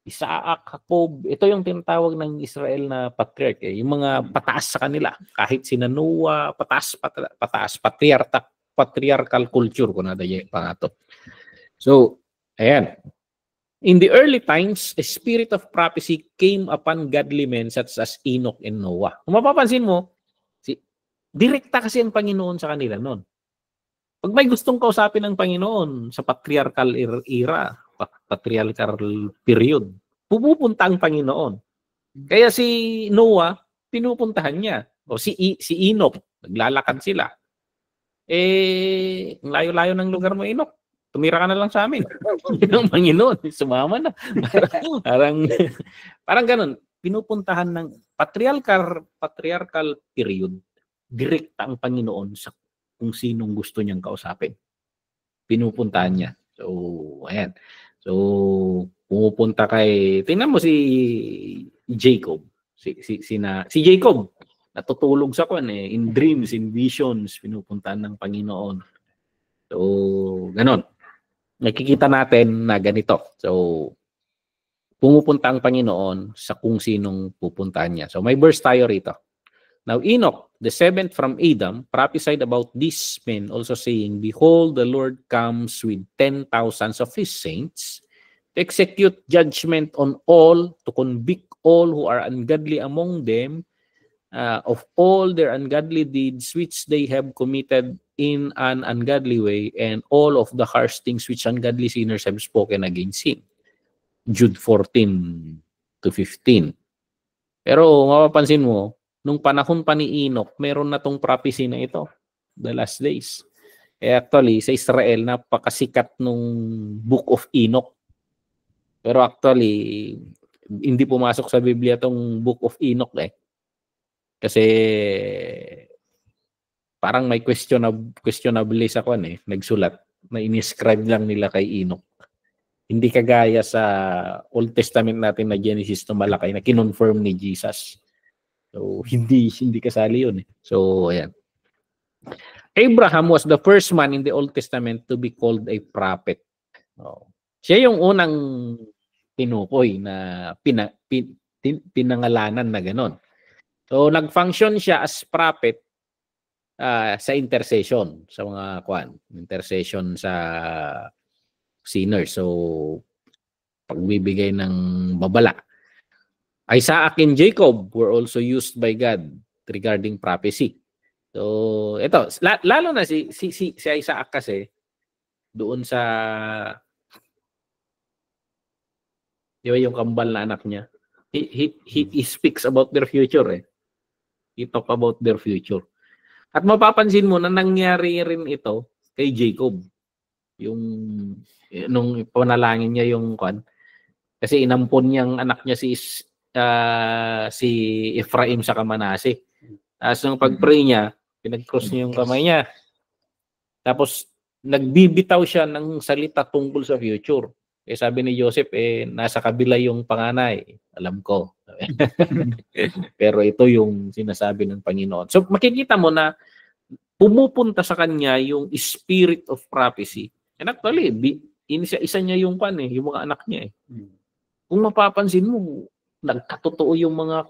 Isaac, Jacob. Ito yung tinatawag ng Israel na Patriarch. Yung mga pataas sa kanila. Kahit sina Noah, pataas. Patriarchal culture ko na daye pa nga to. So, ayan. In the early times, a spirit of prophecy came upon godly men such as Enoch and Noah. Kung mapapansin mo, direkta kasi ang Panginoon sa kanila noon. Pag may gustong kausapin ng Panginoon sa patriarchal era, patriarchal period, pupunta ang Panginoon. Kaya si Noah, pinupuntahan niya. O si Enoch, naglalakad sila. Ang layo-layo ng lugar mo, Enoch. Tumira ka na lang sa amin. Ang Panginoon, sumama na. Parang ganun. Pinupuntahan ng patriarchal period, direkta ang Panginoon sa kung sinong gusto niyang kausapin. Pinupuntahan niya. So, ayan. So, pumupunta kay, tingnan mo si Jacob. Si Jacob, natutulog sa in dreams, in visions, pinupuntahan ng Panginoon. So, ganon. Nakikita natin na ganito. So, pumupunta ang Panginoon sa kung sinong pupuntahan niya. So, may verse tayo rito. Now, Enoch, the seventh from Adam, prophesied about these men, also saying, Behold, the Lord comes with 10,000 of his saints to execute judgment on all, to convict all who are ungodly among them, of all their ungodly deeds which they have committed in an ungodly way, and all of the harsh things which ungodly sinners have spoken against him. Jude 14-15. Pero mapapansin mo, nung panahon pa ni Enoch, meron na tong prophecy na ito, the last days. Actually, sa Israel, napakasikat nung Book of Enoch. Pero actually, hindi pumasok sa Biblia tong Book of Enoch Kasi parang may questionable sa nagsulat na iniscribe lang nila kay Enoch. Hindi kagaya sa Old Testament natin na Genesis to Malakay na kinonfirm ni Jesus. So hindi kasali yun So ayan. Abraham was the first man in the Old Testament to be called a prophet. Siya yung unang tinukoy na pinangalanan na ganon. So nag-function siya as prophet sa intercession sa mga intercession sa sinners. So pagbibigay ng babala. Isaac and Jacob were also used by God regarding prophecy. So ito, lalo na si Isaac kasi doon sa di ba yung kambal na anak niya. He speaks about their future He talk about their future. At mapapansin mo na nangyari rin ito kay Jacob. Yung nung panalangin niya yung kasi inampon niyang anak niya si Ephraim sa Manase. Tapos nung pag-pray niya, pinag-cross niya yung kamay niya. Tapos nagbibitaw siya ng salita tungkol sa future. Sabi ni Joseph, nasa kabila yung panganay. Alam ko. Pero ito yung sinasabi ng Panginoon. So makikita mo na pumupunta sa kanya yung spirit of prophecy. And actually, isa niya yung yung mga anak niya Kung mapapansin mo, nagkatotoo yung mga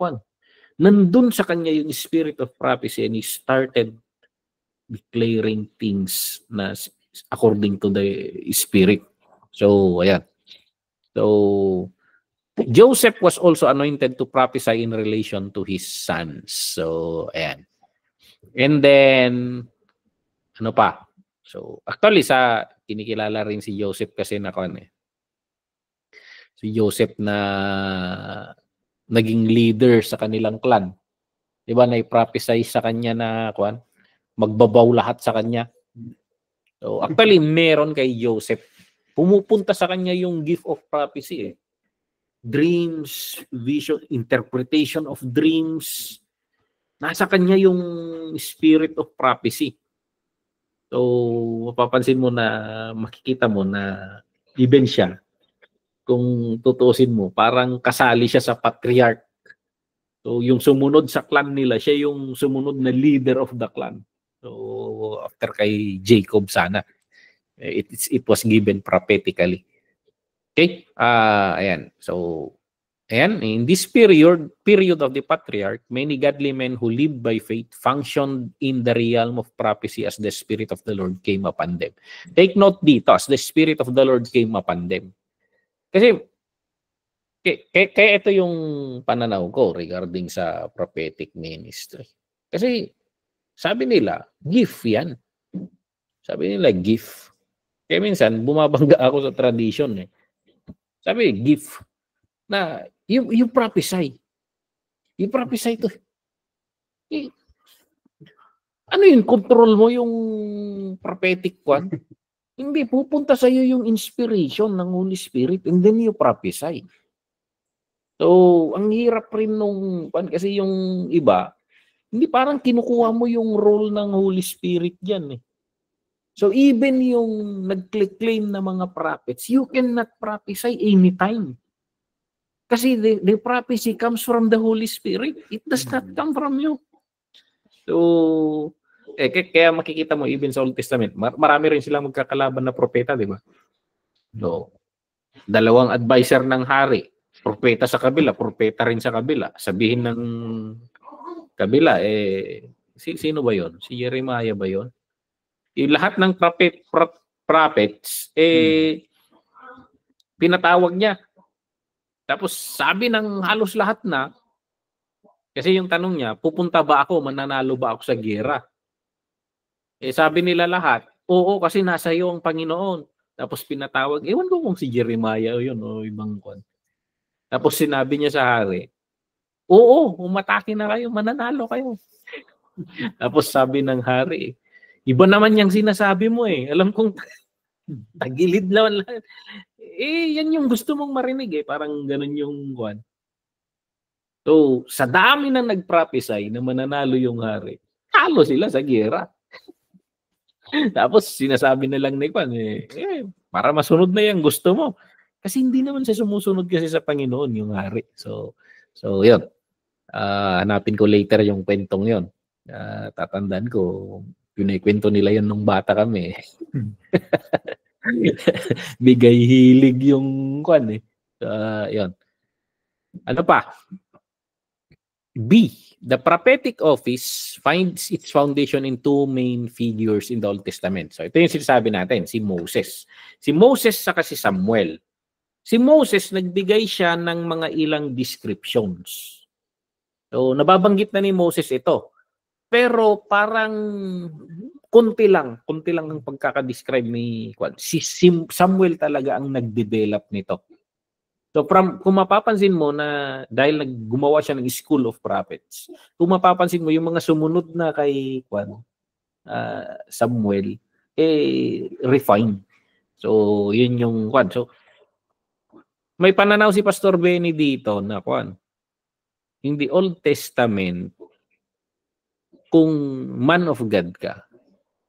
Nandun sa kanya yung spirit of prophecy and he started declaring things na according to the spirit. So, ayan. So, Joseph was also anointed to prophesy in relation to his sons. So, ayan. And then, ano pa? So, actually, kinikilala rin si Joseph kasi na si Joseph na naging leader sa kanilang clan. Diba, na-prophesy sa kanya na magbabaw lahat sa kanya. So, actually, meron kay Joseph. Pumupunta sa kanya yung gift of prophecy Dreams, vision, interpretation of dreams. Nasa kanya yung spirit of prophecy. So, mapapansin mo na, makikita mo na even siya, kung tutusin mo, parang kasali siya sa patriarch. So, yung sumunod sa clan nila, siya yung sumunod na leader of the clan. So, after kay Jacob sana. It was given prophetically. Okay? Ayan. So, ayan. In this period of the patriarch, many godly men who lived by faith functioned in the realm of prophecy as the Spirit of the Lord came upon them. Take note dito, as the Spirit of the Lord came upon them. Kasi kaya ito yung pananaw ko regarding sa prophetic ministry. Kasi sabi nila, gift yan. Sabi nila, gift. Kaya minsan, bumabangga ako sa tradition. Sabi, gift. Na, you prophesy. You prophesy to. Ano yun? Control mo yung prophetic one? Hindi, pupunta sa iyo yung inspiration ng Holy Spirit and then you prophesy. So, ang hirap rin nung, kasi yung iba, hindi parang kinukuha mo yung role ng Holy Spirit dyan. So, even yung nag-claim na mga prophets, you cannot prophesy anytime. Kasi the prophecy comes from the Holy Spirit. It does not come from you. So, kaya makikita mo even sa Old Testament, marami rin silang magkakalaban na propeta, di ba? So, dalawang advisor ng hari, propeta sa kabila, propeta rin sa kabila. Sabihin ng kabila, sino ba yon? Si Jeremiah ba yon? Lahat ng prophets, pinatawag niya. Tapos sabi ng halos lahat na, kasi yung tanong niya, pupunta ba ako, mananalo ba ako sa gera? Sabi nila lahat, oo kasi nasa iyo ang Panginoon. Tapos pinatawag, ewan ko kung si Jeremiah o yun o ibang kon. Tapos sinabi niya sa hari, oo, umatake na kayo, mananalo kayo. Tapos sabi ng hari, iba naman yung sinasabi mo Alam kong tagilid naman lang. Yan yung gusto mong marinig Parang ganun yung kwan. So, sa dami na nag-prophesy na mananalo yung hari, talo sila sa gera. Tapos sinasabi na lang ni Kwan, para masunod na yung gusto mo. Kasi hindi naman siya sumusunod kasi sa Panginoon yung hari. So yun. Hanapin ko later yung kwentong yun. Tatandaan ko, kwento nila yun nung bata kami. Bigay hilig yung Kwan yun. Ano pa? B. The prophetic office finds its foundation in two main figures in the Old Testament. So ito yung sinasabi natin, si Moses. Si Moses saka si Samuel. Si Moses, nagbigay siya ng mga ilang descriptions. So nababanggit na ni Moses ito. Pero parang kunti lang ang pagkakadescribe ni si Samuel talaga ang nagdevelop nito. So kung mapapansin mo na dahil gumawa siya ng School of Prophets, kung mapapansin mo yung mga sumunod na kay Samuel, refined. So yun yung So may pananaw si Pastor Benny dito na in the Old Testament, kung man of God ka,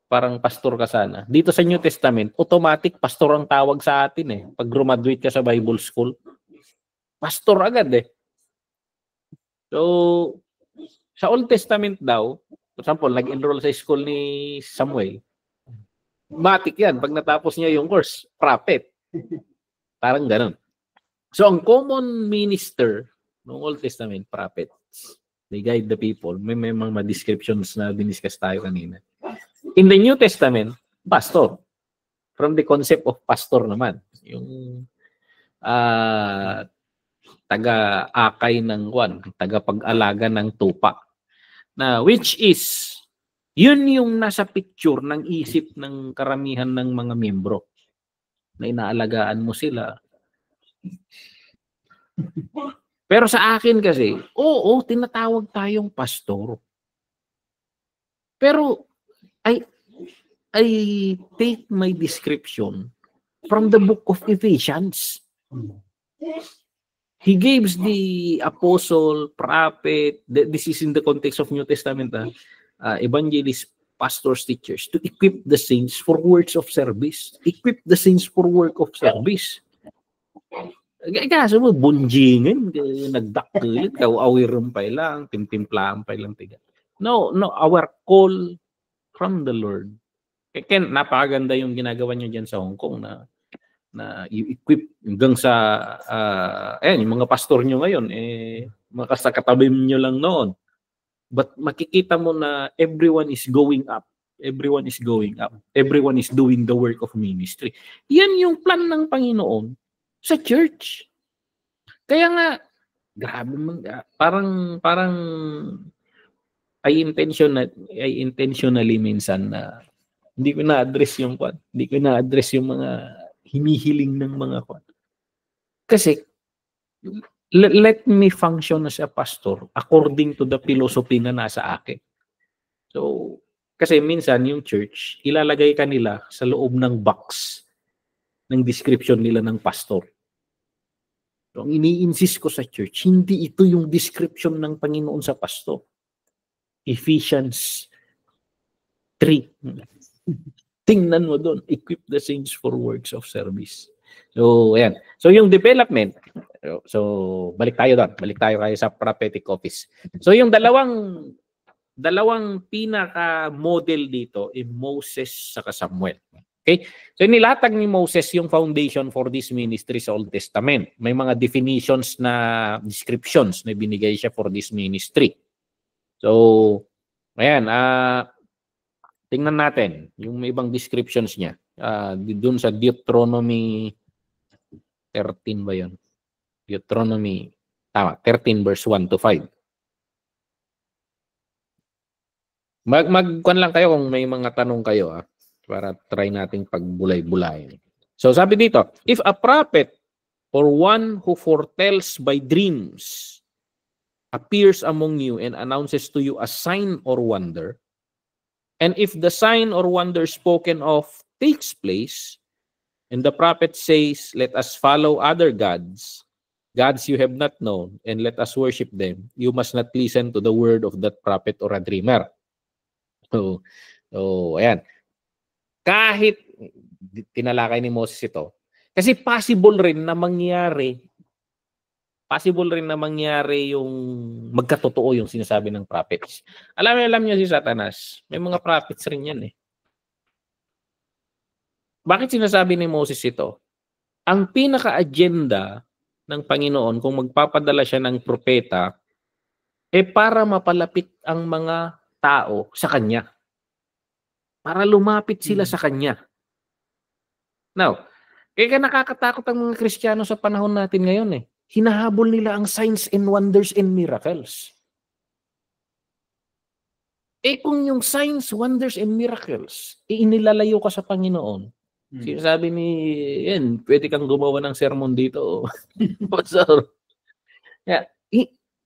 parang pastor ka sana. Dito sa New Testament, automatic pastor ang tawag sa atin Pag graduate ka sa Bible school, pastor agad So, sa Old Testament daw, for example, nag-enroll sa school ni Samuel, matik yan. Pag natapos niya yung course, prophet. Parang ganun. So, ang common minister ng Old Testament, prophets. They guide the people. May mga descriptions na diniscuss tayo kanina. In the New Testament, pastor. From the concept of pastor naman. Yung taga-akay ng taga-pag-alaga ng tupa. Na which is, yun yung nasa picture ng isip ng karamihan ng mga miyembro. Na inaalagaan mo sila. Pero sa akin kasi, oo, tinatawag tayong pastor. Pero I take my description from the book of Ephesians. He gives the apostle, prophet, this is in the context of New Testament, evangelists, pastors, teachers, to equip the saints for works of service. Equip the saints for work of service. Kaso mo, bunjingin, nagdakil, kawawiran pa lang, timtimplaan pa lang. No, our call from the Lord. Kaya napakaganda yung ginagawa nyo dyan sa Hong Kong na i-equip hanggang sa yung mga pastor nyo ngayon makasakatabi nyo lang noon, but makikita mo na everyone is going up, everyone is doing the work of ministry. Yan yung plan ng Panginoon Sa church. Kaya nga, grabe parang I intentionally minsan na hindi ko na-address yung kwan. Hindi ko na-address yung mga hinihiling ng mga kwan. Kasi, let me function as a pastor according to the philosophy na nasa akin. So, kasi minsan yung church, ilalagay ka nila sa loob ng box ng description nila ng pastor. So, ang ini-insist ko sa church, hindi ito yung description ng Panginoon sa pastor. Ephesians 3. Tingnan mo doon, equip the saints for works of service. So, ayan. So, yung development, so, balik tayo doon. Balik tayo sa prophetic office. So, yung dalawang pinaka-model dito, Moses saka Samuel. Okay? So, nilatag ni Moses yung foundation for this ministry sa Old Testament. May mga definitions na descriptions na binigay siya for this ministry. So, ayan, tingnan natin yung may ibang descriptions niya. Doon sa Deuteronomy 13 ba yun? Deuteronomy, tama, 13 verse 1 to 5. Magkuhan lang kayo kung may mga tanong kayo para try nating pagbulay-bulayin. So sabi dito, if a prophet or one who foretells by dreams appears among you and announces to you a sign or wonder, and if the sign or wonder spoken of takes place, and the prophet says, let us follow other gods you have not known, and let us worship them, you must not listen to the word of that prophet or a dreamer. So ayan. Kahit tinalakay ni Moses ito, kasi possible rin na mangyari yung magkatotoo yung sinasabi ng prophets. Alam niyo si Satanas, may mga prophets rin yan eh. Bakit sinasabi ni Moses ito? Ang pinaka-agenda ng Panginoon kung magpapadala siya ng propeta para mapalapit ang mga tao sa kanya. Para lumapit sila sa kanya. Now, kaya nakakatakot ang mga Kristiyano sa panahon natin ngayon eh. Hinahabol nila ang signs and wonders and miracles. Kung yung signs, wonders, and miracles, inilalayo ka sa Panginoon, sinasabi ni, yan, pwede kang gumawa ng sermon dito. Pastor. Yeah.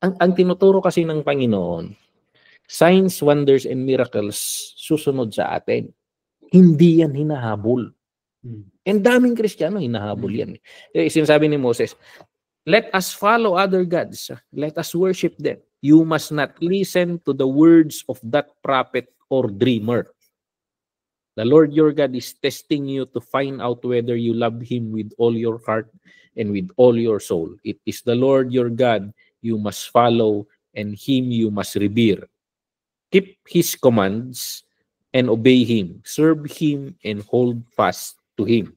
Ang tinuturo kasi ng Panginoon, signs, wonders, and miracles susunod sa atin. Hindi yan hinahabol. And daming Kristiyano hinahabol yan. Sinasabi ni Moses, let us follow other gods. Let us worship them. You must not listen to the words of that prophet or dreamer. The Lord your God is testing you to find out whether you love Him with all your heart and with all your soul. It is the Lord your God you must follow, and Him you must revere. Keep His commands and obey Him. Serve Him and hold fast to Him.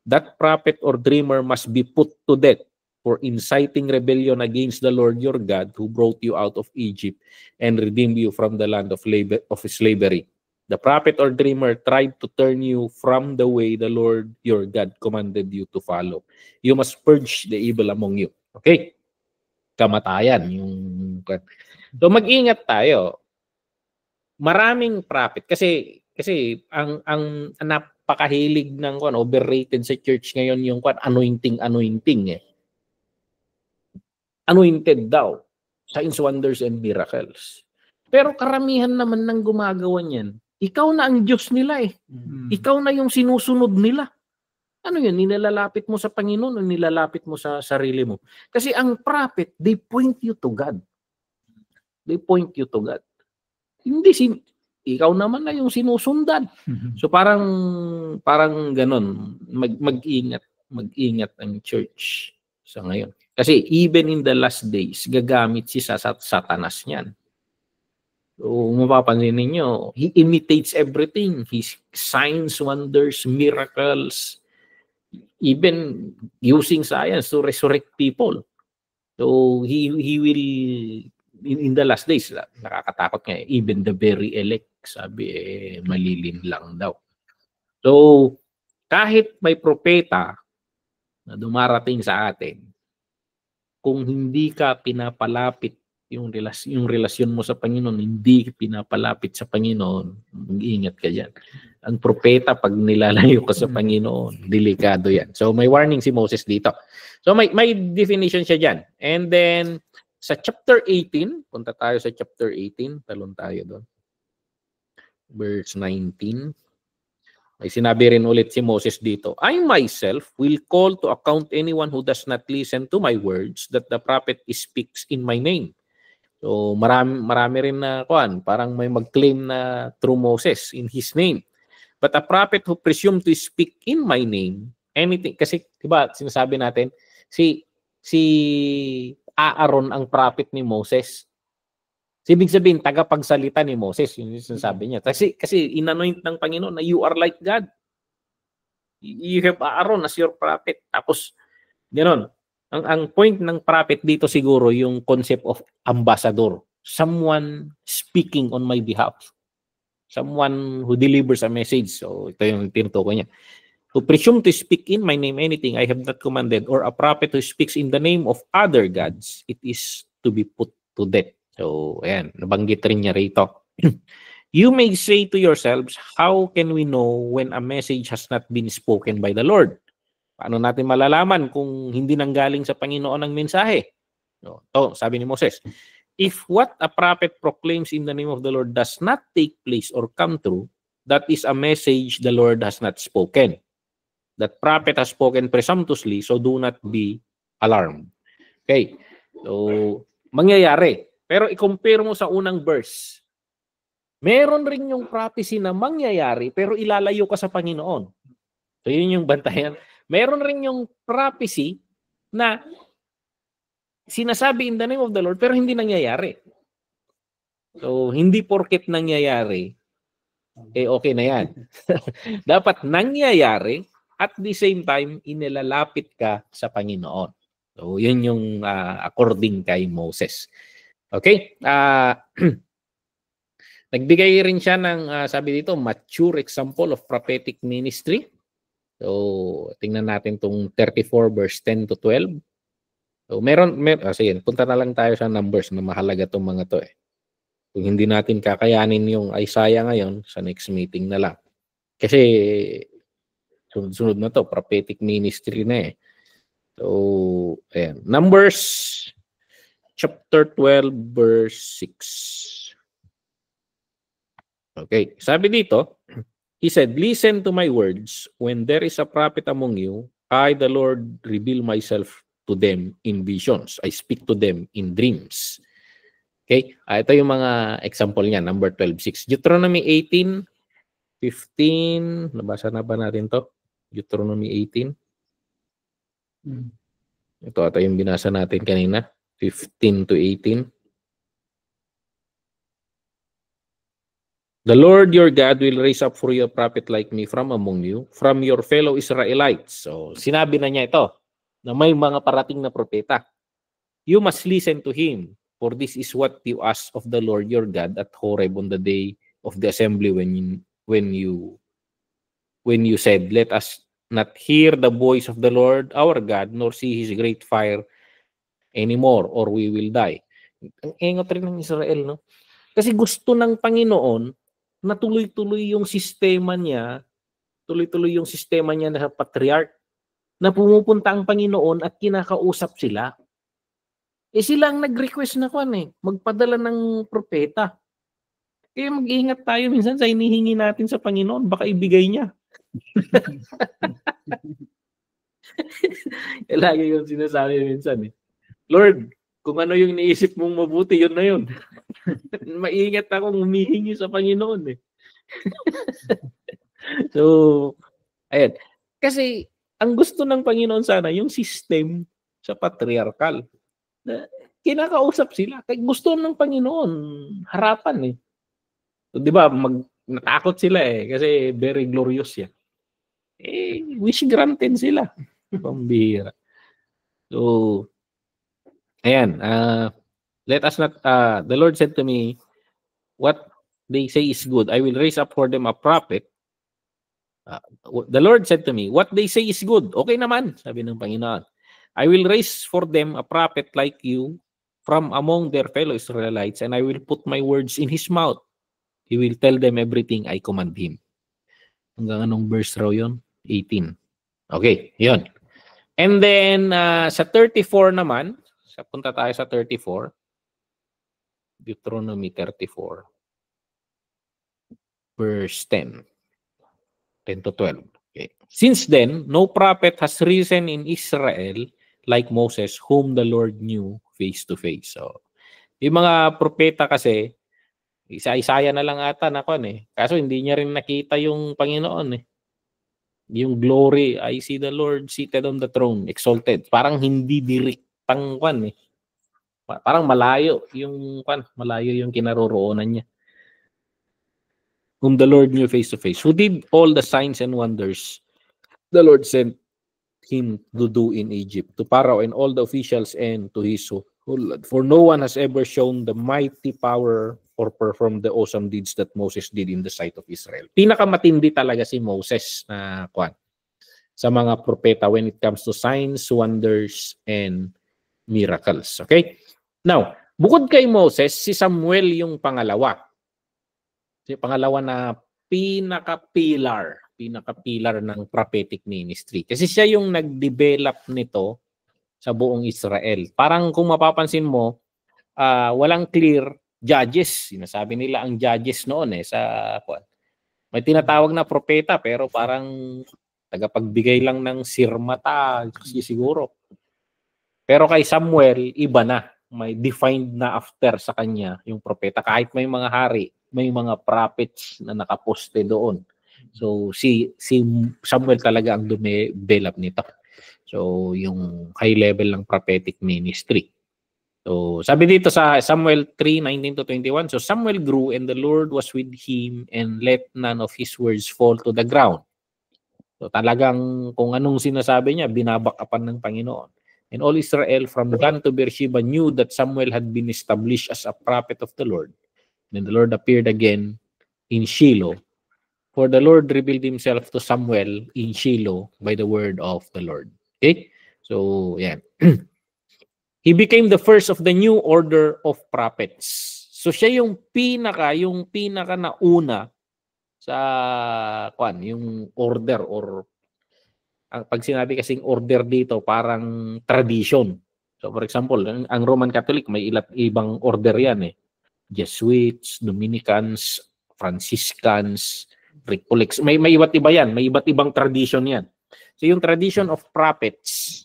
That prophet or dreamer must be put to death for inciting rebellion against the Lord your God who brought you out of Egypt and redeemed you from the land of slavery. The prophet or dreamer tried to turn you from the way the Lord your God commanded you to follow. You must purge the evil among you. Okay? Kamatayan. So mag-ingat tayo. Maraming prophet kasi ang napakahilig ng overrated sa church ngayon yung anointing eh. Anointed daw, signs, wonders, and miracles. Pero karamihan naman ng gumagawa niyan, ikaw na ang Diyos nila eh. Ikaw na yung sinusunod nila. Ano yun? Nilalapit mo sa Panginoon o nilalapit mo sa sarili mo? Kasi ang prophet, they point you to God. They point you to God. Hindi ikaw naman na yung sinusundan. So parang ganon, mag-ingat ang church sa ngayon. Kasi even in the last days, gagamit si Satanas niyan. So mapapansin ninyo, he imitates everything. His signs, wonders, miracles, even using science to resurrect people. So he will in the last days, nakakatakot nga, even the very elect, sabi malilin lang daw. So kahit may propeta, na dumarating sa atin, kung hindi ka pinapalapit yung relasyon mo sa Panginoon, hindi pinapalapit sa Panginoon, mag-iingat ka dyan. Ang propeta, pag nilalayo ka sa Panginoon, delikado yan. So may warning si Moses dito. So may definition siya dyan. And then, sa chapter 18, punta tayo sa chapter 18, talon tayo doon. Verse 19. May sinabi rin ulit si Moses dito, I myself will call to account anyone who does not listen to my words that the prophet speaks in my name. So marami rin na parang may mag-claim na through Moses in his name. But a prophet who presume to speak in my name, anything, kasi diba sinasabi natin, si Aaron ang prophet ni Moses. Ibig sabihin, tagapagsalita ni Moses, yun yung sinasabi niya. Kasi inanoint ng Panginoon na you are like God. You have Aaron as your prophet. Tapos, gano'n. Ang point ng prophet dito siguro yung concept of ambassador. Someone speaking on my behalf. Someone who delivers a message. So, ito yung tinutukoy niya. To presume to speak in my name anything I have not commanded, or a prophet who speaks in the name of other gods, it is to be put to death. So, ayan, nabanggit rin niya rito. You may say to yourselves, how can we know when a message has not been spoken by the Lord? Paano natin malalaman kung hindi nanggaling sa Panginoon ang mensahe? No, to, sabi ni Moses, if what a prophet proclaims in the name of the Lord does not take place or come true, that is a message the Lord has not spoken. That prophet has spoken presumptuously, so do not be alarmed. Okay, so mangyayari. Pero i-compare mo sa unang verse. Meron rin yung prophecy na mangyayari pero ilalayo ka sa Panginoon. So yun yung bantayan. Meron rin yung prophecy na sinasabi in the name of the Lord pero hindi nangyayari. So hindi porket nangyayari, okay na yan. Dapat nangyayari at the same time inilalapit ka sa Panginoon. So yun yung according kay Moses. Okay? Nagbigay rin siya ng, sabi dito, mature example of prophetic ministry. So, tingnan natin itong 34 verse 10 to 12. So, sige, punta na lang tayo sa numbers na mahalaga itong mga to eh. Kung hindi natin kakayanin yung Isaiah ngayon, sa next meeting na lang. Kasi, sunod-sunod na to, prophetic ministry na eh. So, ayan. Numbers chapter 12 verse 6. Okay, sabi dito, he said, listen to my words. When there is a prophet among you, I, the Lord, reveal myself to them in visions. I speak to them in dreams. Okay, ito yung mga example niya, number 12:6. Deuteronomy 18:15. Nabasa na ba natin to? Deuteronomy 18. Ito yung binasa natin kanina. 15 to 18. The Lord your God will raise up for you a prophet like me from among you, from your fellow Israelites. So, sinabi na niya ito, na may mga parating na propeta. You must listen to him, for this is what you asked of the Lord your God at Horeb on the day of the assembly when you said, let us not hear the voice of the Lord our God, nor see his great fire anymore, or we will die. Ang engot rin ng Israel, no? Kasi gusto ng Panginoon na tuloy-tuloy yung sistema niya, na patriarch, na pumupunta ang Panginoon at kinakausap sila. Sila ang nag-request na magpadala ng propeta. Kaya mag-iingat tayo minsan sa hinihingi natin sa Panginoon, baka ibigay niya. Lagi yung sinasabi minsan Lord, kung ano yung iniisip mong mabuti, yun na yun. Maingat akong humihingi sa Panginoon So, ayan. Kasi, ang gusto ng Panginoon sana, yung system sa patriarchal. Kinakausap sila. Kaya gusto ng Panginoon, harapan So, di ba, natakot sila kasi very glorious yan. Wish granted sila. Pambihira. So, ayan, let us not, the Lord said to me, what they say is good. I will raise up for them a prophet The Lord said to me, what they say is good. Okay naman, sabi ng Panginoon. I will raise for them a prophet like you from among their fellow Israelites, and I will put my words in his mouth. He will tell them everything I command him. Hanggang anong verse raw yun? 18. Okay, yun. And then, sa 34 naman, punta tayo sa 34. Deuteronomy 34. Verse 10. 10 to 12. Okay. Since then, no prophet has risen in Israel like Moses, whom the Lord knew face to face. So, yung mga propeta kasi, isa-isaya na lang ata na kon eh. Kaso hindi niya rin nakita yung Panginoon eh. Yung glory, I see the Lord seated on the throne, exalted. Parang hindi direktang kon eh. Parang malayo yung malayo yung kinaroroonan niya. Whom the Lord knew face to face, who did all the signs and wonders the Lord sent him to do in Egypt, to Pharaoh and all the officials and to his whole land. For no one has ever shown the mighty power or performed the awesome deeds that Moses did in the sight of Israel. Pinakamatindi talaga si Moses na sa mga propeta when it comes to signs, wonders, and miracles. Okay? Now, bukod kay Moses, si Samuel yung pangalawa. Si pangalawa na pinaka-pillar ng prophetic ministry. Kasi siya yung nag-develop nito sa buong Israel. Parang kung mapapansin mo, walang clear judges. Sinasabi nila ang judges noon eh sa may tinatawag na propeta pero parang tagapagbigay lang ng sirmata siguro. Pero kay Samuel, iba na. May defined na after sa kanya yung propeta. Kahit may mga hari, may mga prophets na nakaposte doon. So, si Samuel talaga ang develop nito. So, yung high level ng prophetic ministry. So, sabi dito sa Samuel 3:19 to 21, so Samuel grew and the Lord was with him and let none of his words fall to the ground. So, talagang kung anong sinasabi niya, binabakapan ng Panginoon. And all Israel from Dan to Beersheba knew that Samuel had been established as a prophet of the Lord. Then the Lord appeared again in Shiloh. For the Lord revealed himself to Samuel in Shiloh by the word of the Lord. Okay? So, yan. He became the first of the new order of prophets. So, siya yung pinaka na una sa yung order or pag sinabi kasing order dito, parang tradition. So, for example, ang Roman Catholic, may ibang order yan eh. Jesuits, Dominicans, Franciscans, Recollets. May iba't iba yan. May iba't ibang tradition yan. So, yung tradition of prophets,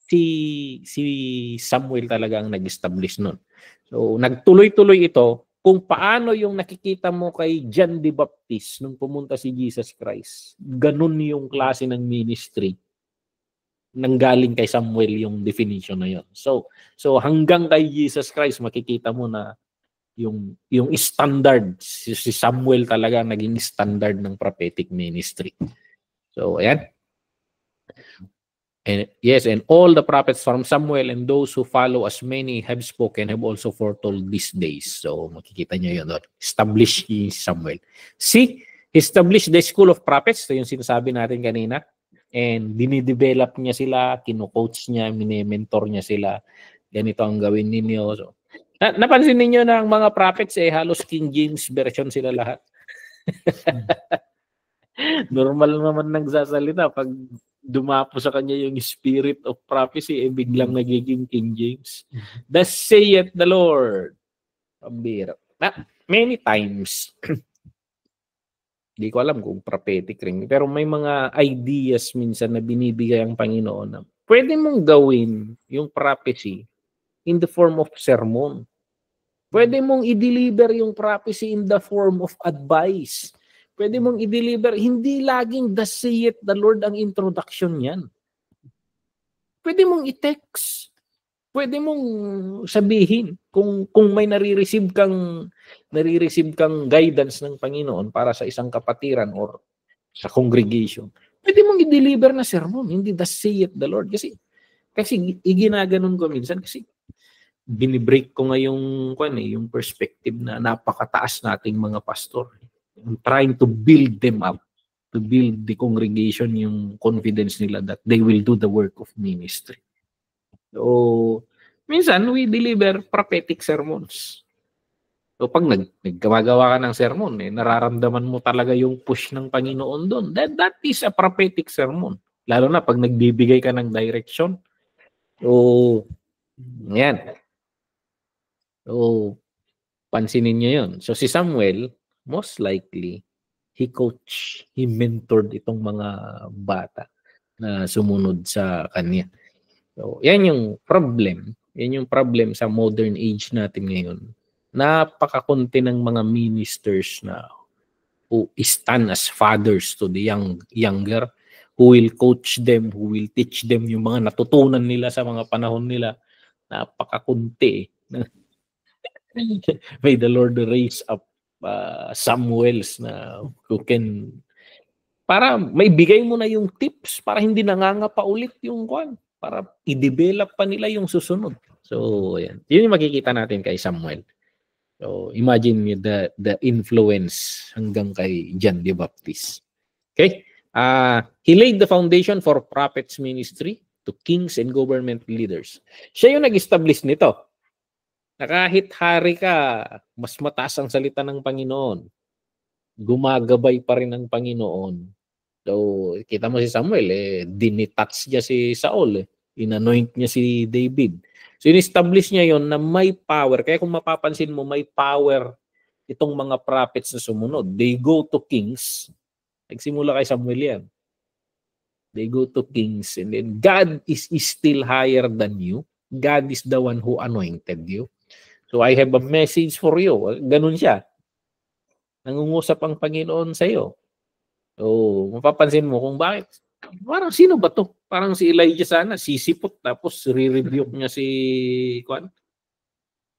si Samuel talaga ang nag-establish nun. So, nagtuloy-tuloy ito kung paano yung nakikita mo kay John the Baptist nung pumunta si Jesus Christ. Ganun yung klase ng ministry nanggaling kay Samuel yung definition na yun. So hanggang kay Jesus Christ makikita mo na yung standard, si Samuel talaga naging standard ng prophetic ministry. So ayan. And yes, and all the prophets from Samuel and those who follow as many have spoken, have also foretold these days. So makikita niyo yun doon. Establish si Samuel. See, establish the school of prophets. Ito yung sinasabi natin kanina. And dinidevelop niya sila, kino-coach niya, mini-mentor niya sila. Ganito ang gawin ninyo. So, napansin niyo na ang mga prophets halos King James version sila lahat. Normal naman nagsasalita pag dumapo sa kanya yung spirit of prophecy, biglang nagiging King James. Thus saith the Lord. Pambira. Many times, hindi ko alam kung prophetic rin, pero may mga ideas minsan na binibigay ang Panginoon na pwede mong gawin yung prophecy in the form of sermon. Pwede mong i-deliver yung prophecy in the form of advice. Pwede mong i-deliver, hindi laging thus saith the Lord ang introduction niyan. Pwede mong i-text. Pwede mong sabihin kung may nare-receive kang guidance ng Panginoon para sa isang kapatiran or sa congregation. Pwede mong i-deliver na sermon, hindi thus saith the Lord. Kasi iginaganon ko minsan kasi binibreak ko nga yung perspective na napakataas nating mga pastor. I'm trying to build them up. to build the congregation yung confidence nila that they will do the work of ministry. So, minsan we deliver prophetic sermons. So, pag naggawa ka ng sermon, nararamdaman mo talaga yung push ng Panginoon doon. That is a prophetic sermon. Lalo na pag nagbibigay ka ng direction. So, yan. So, pansinin nyo yun. So, si Samuel, most likely, he mentored itong mga bata na sumunod sa kanya. So, yan yung problem. Yan yung problem sa modern age natin ngayon. Napakakunti ng mga ministers na who stand as fathers to the younger, who will coach them, who will teach them yung mga natutunan nila sa mga panahon nila. Napakakunti. May the Lord raise up Samuels na who can, para may bigay mo na yung tips para hindi nangangapa ulit yung kwan, para i-develop pa nila yung susunod. So, yan. Yun yung makikita natin kay Samuel. So, imagine the influence hanggang kay John the Baptist. Okay? He laid the foundation for prophets ministry to kings and government leaders. Siya yung nag-establish nito. Na kahit hari ka, mas mataas ang salita ng Panginoon. Gumagabay pa rin ang Panginoon. So, kita mo si Samuel, dinitats niya si Saul. Inanoint niya si David. So, in-establish niya yon na may power. Kaya kung mapapansin mo, may power itong mga prophets na sumunod. They go to kings. Nagsimula kay Samuel yan. They go to kings. And then, God is still higher than you. God is the one who anointed you. So, I have a message for you. Ganun siya. Nangungusap ang Panginoon sa iyo. So, mapapansin mo kung bakit. Parang sino ba to? Parang si Elijah sana, sisipot, tapos re-rebuke niya si Kwan.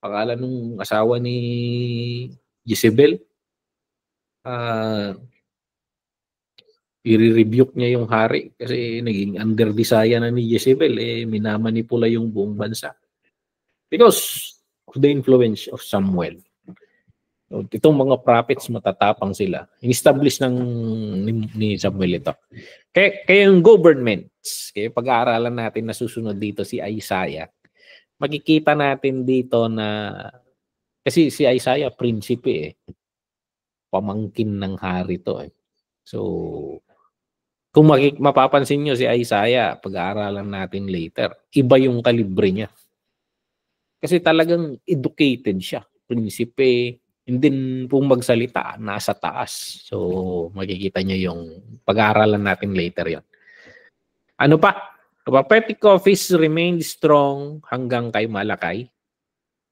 Pangalan ng asawa ni Jezebel. I-rebuke niya yung hari kasi naging under desire na ni Jezebel. Minamanipula yung buong bansa. Because of the influence of Samuel. So, itong mga prophets, matatapang sila. In-establish ni Samuel ito. Kaya yung governments, kaya pag-aaralan natin na susunod dito si Isaiah, makikita natin dito na, kasi si Isaiah, prinsipe pamangkin ng hari to So, kung mapapansin nyo si Isaiah, pag-aaralan natin later, iba yung kalibre niya. Kasi talagang educated siya, prinsipe, and then kung magsalita, nasa taas. So, makikita nyo yung pag-aaralan natin later yon. Ano pa? The prophetic office remained strong hanggang kay Malakay.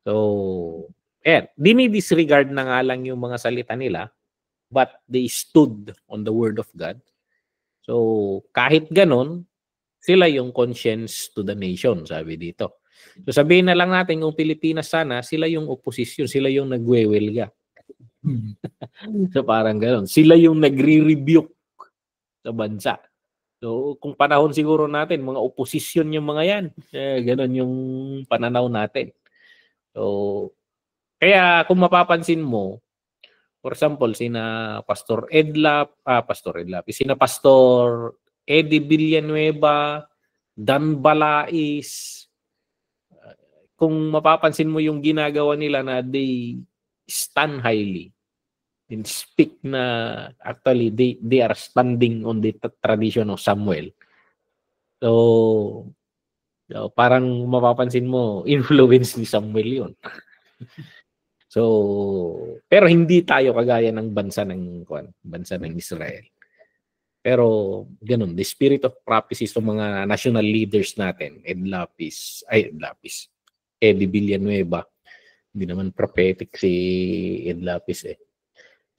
So, dinidisregard na nga lang yung mga salita nila, but they stood on the word of God. So, kahit ganon, sila yung conscience to the nation, sabi dito. So sabihin na lang natin kung Pilipinas sana, sila yung opposition, sila yung nagwewelga. So parang gano'n. Sila yung nagre-rebuke sa bansa. So kung panahon siguro natin, mga opposition yung mga yan. Gano'n yung pananaw natin. So kaya kung mapapansin mo, for example, sina Pastor Eddie Villanueva, Dan Balais, kung mapapansin mo yung ginagawa nila na they stand highly and speak na actually they are standing on the tradition of Samuel. So parang mapapansin mo, influence ni Samuel yun. So, pero hindi tayo kagaya ng bansa ng Israel. Pero ganun, the spirit of prophecy sa mga national leaders natin, Eddie Villanueva. Hindi naman prophetic si Ed Lapis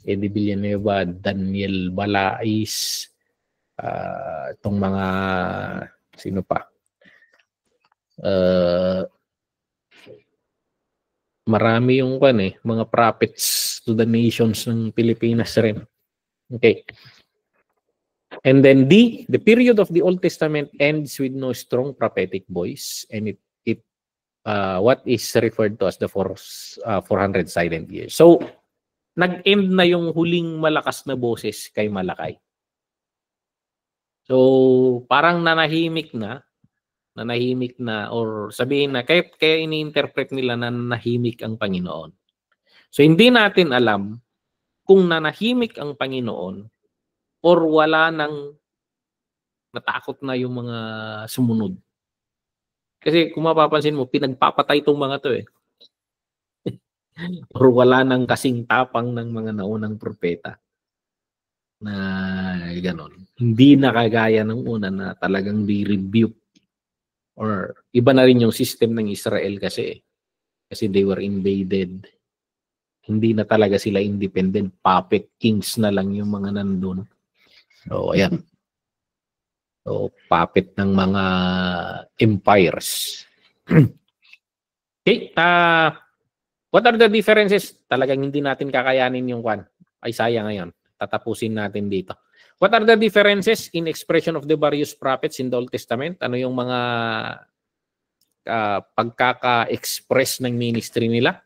Eddie Villanueva, Daniel Balais, itong mga sino pa? Marami yung mga prophets to the nations ng Pilipinas rin. Okay. And then the period of the Old Testament ends with no strong prophetic voice, and it what is referred to as the 400 silent years. So, nag-end na yung huling malakas na boses kay Malakay. So, parang nanahimik na or sabihin na kaya ini-interpret nila na nanahimik ang Panginoon. So, hindi natin alam kung nanahimik ang Panginoon or wala nang natakot na yung mga sumunod. Kasi kung mapapansin mo, pinagpapatay itong mga to eh. Or wala nang kasing tapang ng mga naunang propeta na gano'n. Hindi nakagaya ng una na talagang di-rebuke. Or iba na rin yung system ng Israel kasi they were invaded. Hindi na talaga sila independent. Puppet kings na lang yung mga nandun. So, ayan. So, puppet ng mga empires. Okay. What are the differences? Talagang hindi natin kakayanin yung Isaiah ngayon. Tatapusin natin dito. What are the differences in expression of the various prophets in the Old Testament? Ano yung mga pagkaka-express ng ministry nila?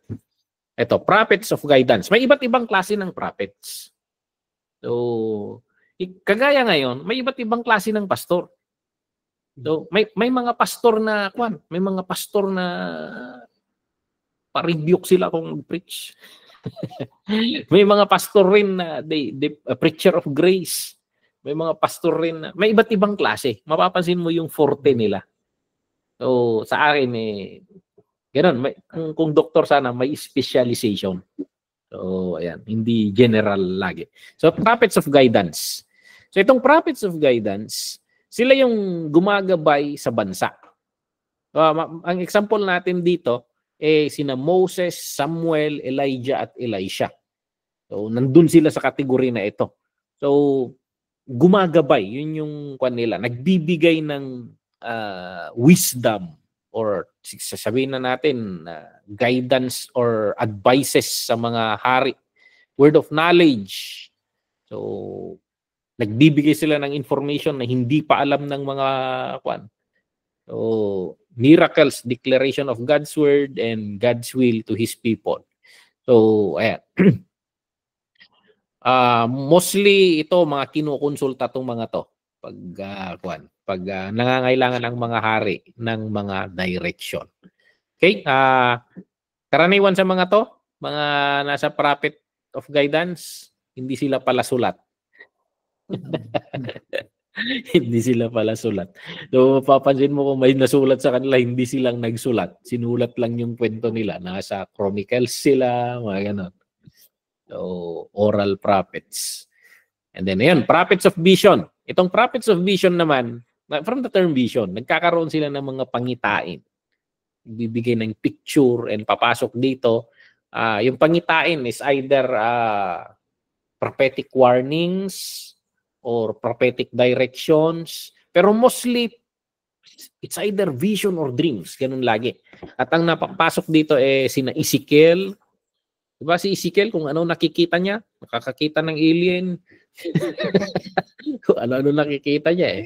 Ito, prophets of guidance. May iba't ibang klase ng prophets. So, kagaya ngayon, may iba't ibang klase ng pastor. So, may mga pastor na may mga pastor na pa-rebuke sila kung preach. May mga pastor rin na a preacher of grace. May mga pastor rin na may iba't ibang klase. Mapapansin mo yung forte nila. So, sa akin ganun, kung doktor sana may specialization. So, ayan, hindi general lagi. So, prophets of guidance. So, itong prophets of guidance, sila yung gumagabay sa bansa. Ang example natin dito, sina Moses, Samuel, Elijah at Elisha. So, nandun sila sa kategory na ito. So, gumagabay, yun yung nila. Nagbibigay ng wisdom or sasabihin na natin guidance or advices sa mga hari. Word of knowledge. So, nagbibigay sila ng information na hindi pa alam ng mga So, miracles, declaration of God's word and God's will to His people. So, ayan. Mostly ito mga kinukonsulta tong mga to pag nangangailangan ng mga hari ng mga direction. Okay? Karaniwan sa mga to, mga nasa prophet of guidance, hindi sila pala sulat. Hindi sila pala sulat. So, papansin mo kung may nasulat sa kanila, hindi silang nagsulat. Sinulat lang yung kwento nila. Nasa chronicles sila, mga ganon. So, oral prophets. And then, ayan, prophets of vision. Itong prophets of vision naman, from the term vision, nagkakaroon sila ng mga pangitain. Bibigay ng picture and papasok dito. Yung pangitain is either prophetic warnings, or prophetic directions. Pero mostly, it's either vision or dreams. Ganun lagi. At ang napapasok dito sina Ezekiel. Diba si Ezekiel, kung ano nakikita niya, nakakakita ng alien. Kung ano nakikita niya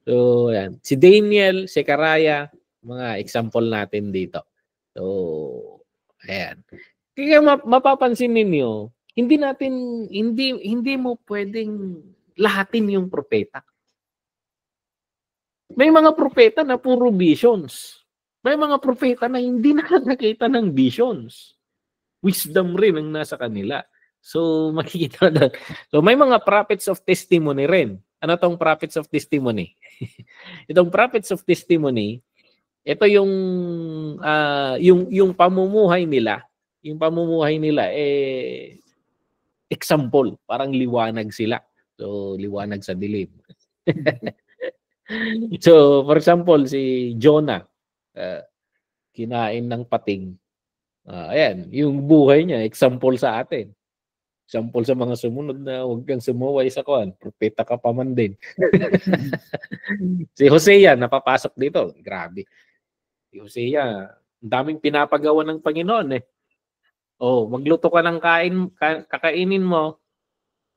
So, yan. Si Daniel, Zechariah, mga example natin dito. So, ayan. Kaya mapapansin ninyo, hindi mo pwedeng lahatin yung propeta. May mga propeta na puro visions. May mga propeta na hindi nakakakita ng visions. Wisdom rin ang nasa kanila. So, makikita na. So, may mga prophets of testimony rin. Ano tong prophets of testimony? Itong prophets of testimony, ito yung pamumuhay nila. Yung pamumuhay nila example, parang liwanag sila. So, liwanag sa dilim. So, for example, si Jonah, kinain ng pating. Ayan, yung buhay niya, example sa atin. Example sa mga sumunod na huwag kang sumuway sa propeta ka pa man din. Si Hosea, napapasok dito. Grabe. Si Hosea, ang daming pinapagawa ng Panginoon magluto ka ng kakainin mo,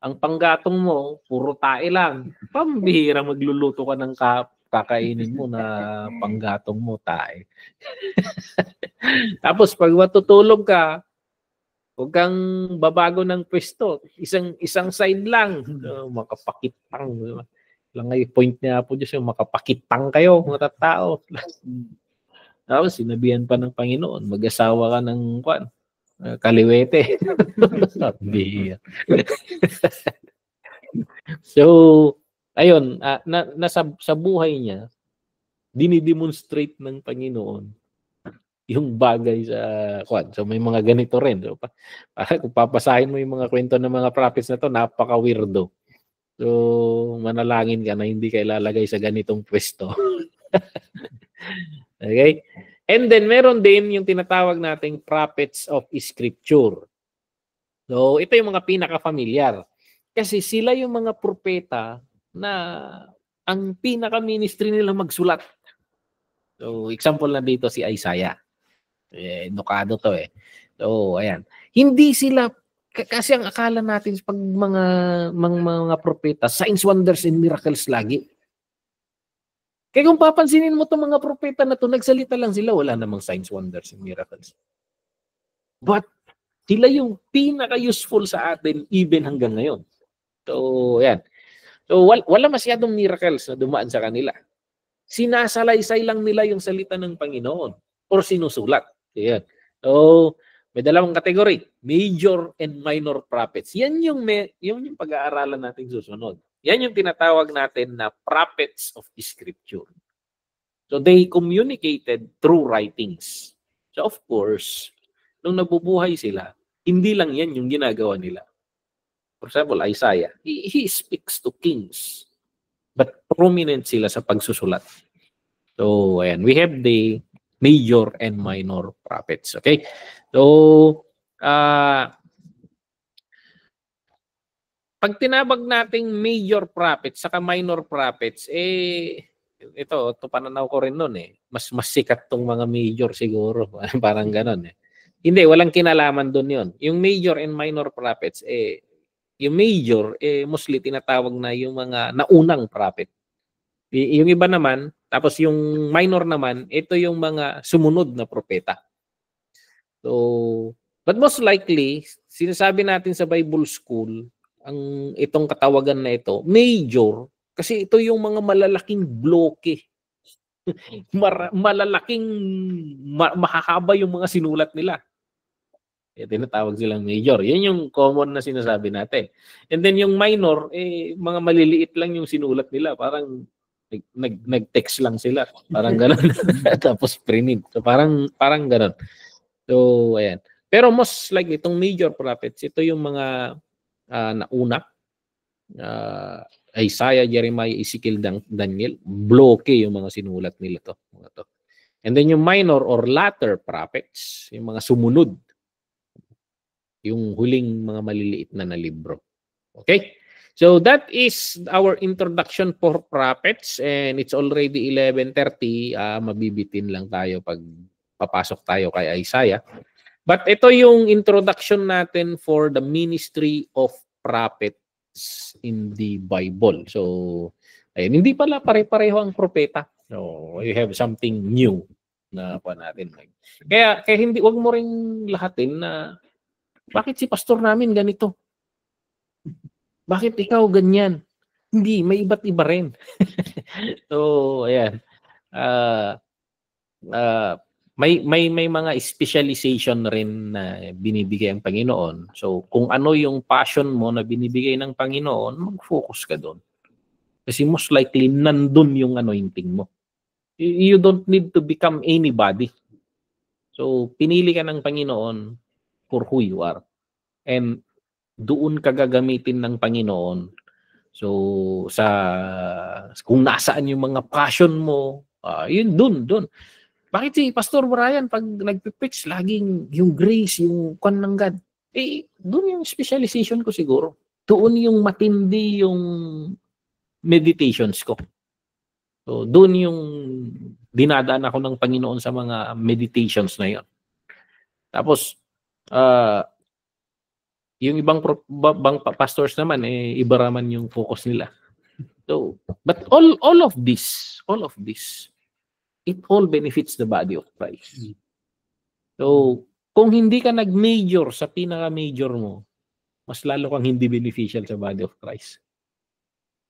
ang panggatong mo, puro tae lang. Pambihira magluluto ka ng kakainin mo na panggatong mo, tae. Tapos pag matutulog ka, huwag kang babago ng pwesto. Isang side lang. Makapakitang. Lang ay point niya po Diyos yung makapakitang kayo, mga tao. Tapos sinabihan pa ng Panginoon, mag-asawa ka ng kaliwete. Sabi. So, ayun, sa buhay niya, dinidemonstrate ng Panginoon yung bagay sa So may mga ganito rin. So, kung papasahin mo yung mga kwento ng mga prophets na to, napaka-weirdo. So, manalangin ka na hindi ka ilalagay sa ganitong pwesto. Okay? And then, meron din yung tinatawag nating prophets of scripture. So, ito yung mga pinaka-familiar. Kasi sila yung mga propeta na ang pinaka-ministry nila magsulat. So, example na dito si Isaiah. Edukado to eh. So, ayan. Hindi sila, kasi ang akala natin pag mga propeta, signs, wonders, and miracles lagi. Kaya kung papansinin mo itong mga propeta na to, nagsalita lang sila, wala namang signs, wonders, and miracles. But, sila yung pinaka-useful sa atin even hanggang ngayon. So, ayan. So, wala masyadong miracles na dumaan sa kanila. Sinasalaysay lang nila yung salita ng Panginoon or sinusulat. Ayan. So, may dalawang kategory, major and minor prophets. Yan yung pag-aaralan natin susunod. Yan yung tinatawag natin na prophets of Scripture. So, they communicated through writings. So, of course, nung nabubuhay sila, hindi lang yan yung ginagawa nila. For example, Isaiah, he speaks to kings, but prominent sila sa pagsusulat. So, ayan, we have the major and minor prophets. Okay? So, pag tinabag nating major prophets saka minor prophets, ito pananaw ko rin noon eh. Mas sikat tong mga major siguro. Parang ganon eh. Hindi, walang kinalaman doon yon. Yung major and minor prophets, yung major, mostly tinatawag na yung mga naunang prophet. Yung iba naman, tapos yung minor naman, ito yung mga sumunod na propeta. So, but most likely, sinasabi natin sa Bible school, itong katawagan na ito, major, kasi ito yung mga malalaking bloke. Malalaking, mahahaba yung mga sinulat nila. Tinatawag silang major. Yan yung common na sinasabi natin. And then yung minor, mga maliliit lang yung sinulat nila. Parang nag-text lang sila. Parang gano'n. Tapos print. So parang gano'n. So, ayan. Pero most likely, itong major prophets, ito yung mga nauna. Isaiah, Jeremiah, Ezekiel, Daniel. Bloke yung mga sinulat nila to. And then yung minor or latter prophets, yung mga sumunod. Yung huling mga maliliit na libro. Okay? So that is our introduction for prophets and it's already 11:30. Mabibitin lang tayo pag papasok tayo kay Isaiah. But ito yung introduction natin for the ministry of prophets in the Bible. So, ayun, hindi pala pare-pareho ang propeta. So, you have something new na pa natin. Kaya hindi, wag mo ring lahatin na bakit si pastor namin ganito? Bakit ikaw ganyan? Hindi, may iba't iba rin. So, ayan. May mga specialization rin na binibigay ang Panginoon. So, kung ano yung passion mo na binibigay ng Panginoon, mag-focus ka doon. Kasi most likely, nandun yung anointing mo. You don't need to become anybody. So, pinili ka ng Panginoon for who you are. And doon ka gagamitin ng Panginoon. So, kung nasaan yung mga passion mo, yun, doon. Bakit si Pastor Brian, pag nagpipitch, laging yung grace, yung kwan ng God? Doon yung specialization ko siguro. Doon yung matindi yung meditations ko. So, doon yung dinadaan ako ng Panginoon sa mga meditations na yun. Tapos, yung ibang pastors naman, iba raman yung focus nila. So, but all of this, it all benefits the body of Christ. So, kung hindi ka nag-major sa pinaka-major mo, mas lalo kang hindi beneficial sa body of Christ.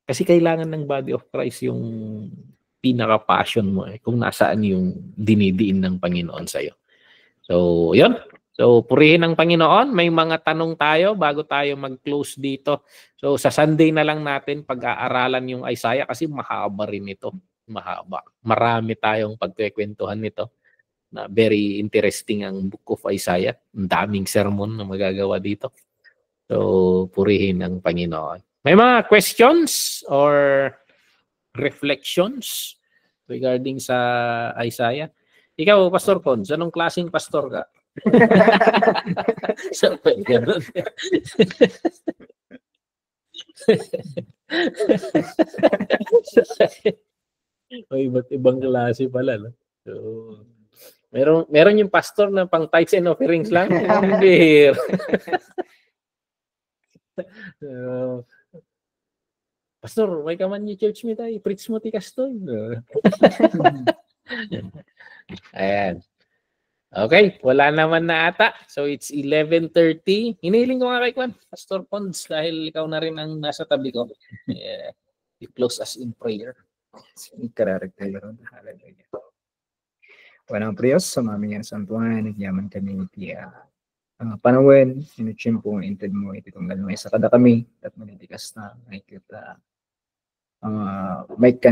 Kasi kailangan ng body of Christ yung pinaka-passion mo kung nasaan yung dinidiin ng Panginoon sa'yo. So, yun. So, purihin ng Panginoon. May mga tanong tayo bago tayo mag-close dito. So, sa Sunday na lang natin pag-aaralan yung Isaiah kasi mahaba rin ito. Mahaba. Marami tayong pagkikwentuhan nito na very interesting ang Book of Isaiah. Ang daming sermon na magagawa dito. So, purihin ang Panginoon. May mga questions or reflections regarding sa Isaiah? Ikaw, Pastor Cons, anong klaseng pastor ka? So, ganun. May iba't ibang klase pala, no? So, meron yung pastor na pang tithes and offerings lang. Hindi. So, Pastor, may kaman yung church mo tayo. Preach mo ti kastoy. Ayan. Okay, wala naman na ata. So it's 11:30. Hinihiling ko nga kay Kwan, Pastor Pons, dahil ikaw na rin ang nasa tabi ko. Yeah. You close us in prayer. Kararagtayo. Hallelujah. Walang priyos sa maming santuan, nagyaman kami iti panawen, sinuchimpo, inted mo, iti tunggal mo, isa kada kami, at manitikas na, may kita,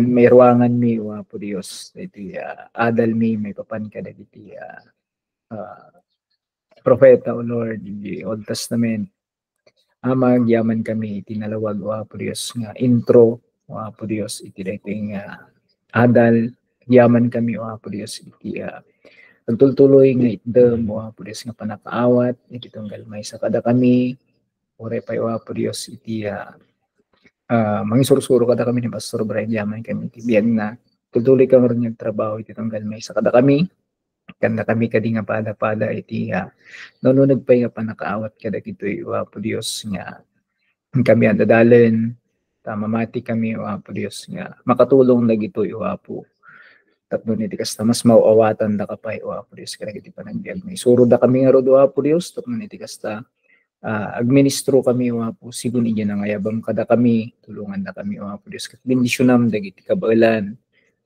may ruangan mi, po Diyos, iti adal mi, may papan ka, iti propeta, O Lord, iti Old Testament, magyaman kami, iti nalawag, po Diyos, nga intro, po Diyos, iti dating adal, yaman kami, po Diyos, iti pagtultuloy nga itdem, po Diyos, nga panakaawat, iti tunggal may sa kada kami, ore pa po Diyos, iti mangisurusuro kada kami ni Pastor Brian, yaman kami, iti biyag na, tutuloy ka rin yung trabaho, iti tunggal may sa kada kami, kanda kami kadi nga pada-pada, iti nununag pa nga panakaawat kada kito'y, po Diyos, nga kami andadalen, tamamati kami, po Diyos, nga makatulong na gito'y, po tapno niti kasta mas mauawatan da kapay po Diyos kada iti panagbiag may suro da kami nga rodo po Diyos tapno niti kasta administro kami po sigun iya nga yabam kada kami tulungan da kami po Diyos ket bendisyonam dagiti kabaelan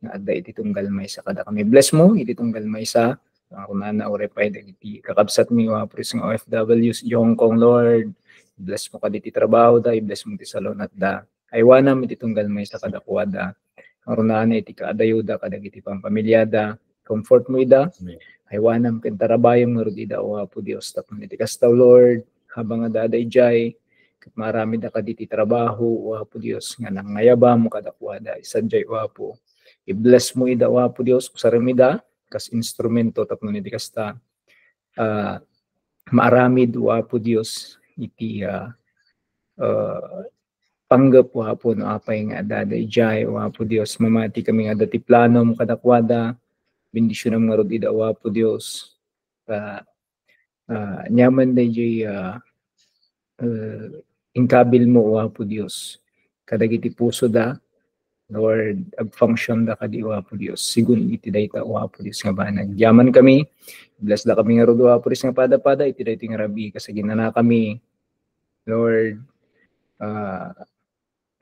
nga adda iti tunggal may sa kada kami bless mo iti tunggal may sa kunana orepay dagiti kakabsat mi po Diyos nga OFWs Hong Kong Lord bless mo kaditi trabaho da bless mo ti salon at da aywanam iti tunggal may sa kada kuwada Arunaan iti kaadayuda kadagiti pampamilyada, comfort mo ida, aywanam ken tarabayam nga ida o po Dios tapno iti kastaw Lord, habang daday jay, ket marami da kaditi trabaho o po Dios nga nangayabam kadakwada isadjay o po. I-bless mo ida o po Dios usaram ida kas instrumento tapno iti kasta maaramid o po Dios iti panggap po no apay nga daday jay o po Dios mamati kami nga dati plano mo kadakwada bendisyon nga rod ida o po Dios nyaman day jay inkabil mo o po Dios kadagiti puso da Lord ag-function da kadi o po Dios sigun iti dayta o po Dios nga banag yaman kami bless da kami nga rod o po Dios nga pada-pada iti dayta nga rabi kasi ginana kami Lord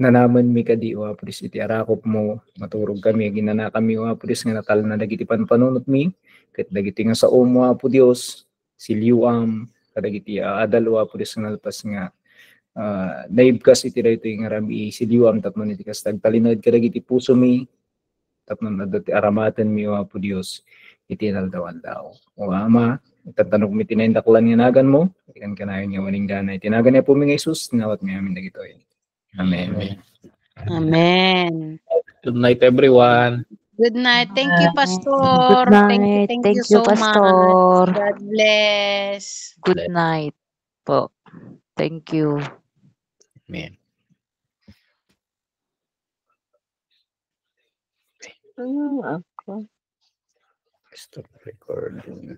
nanaman mi kadi o apris iti arakop mo maturog kami ginana kami o apris nga natal na dagiti panpanunot mi ket dagiti nga sa mo apo Dios siliwam kadagiti adal o apris nga nalpas nga naibkas iti dayto nga rabi siliwam tapno iti kas tagtalinod kadagiti puso mi tapno nadati aramaten mi o apo Dios iti naldaw-aldaw o ama itatanong mi tinendaklan nga nagan mo ikan kanayon nga waning gana itinagan niya po mi nga Jesus nawat mi amin dagitoy. Amen. Amen. Good night, everyone. Good night. Thank you, Pastor. Good night. Thank you so Pastor. much. God bless. Good night po. Thank you. Amen. Stop recording.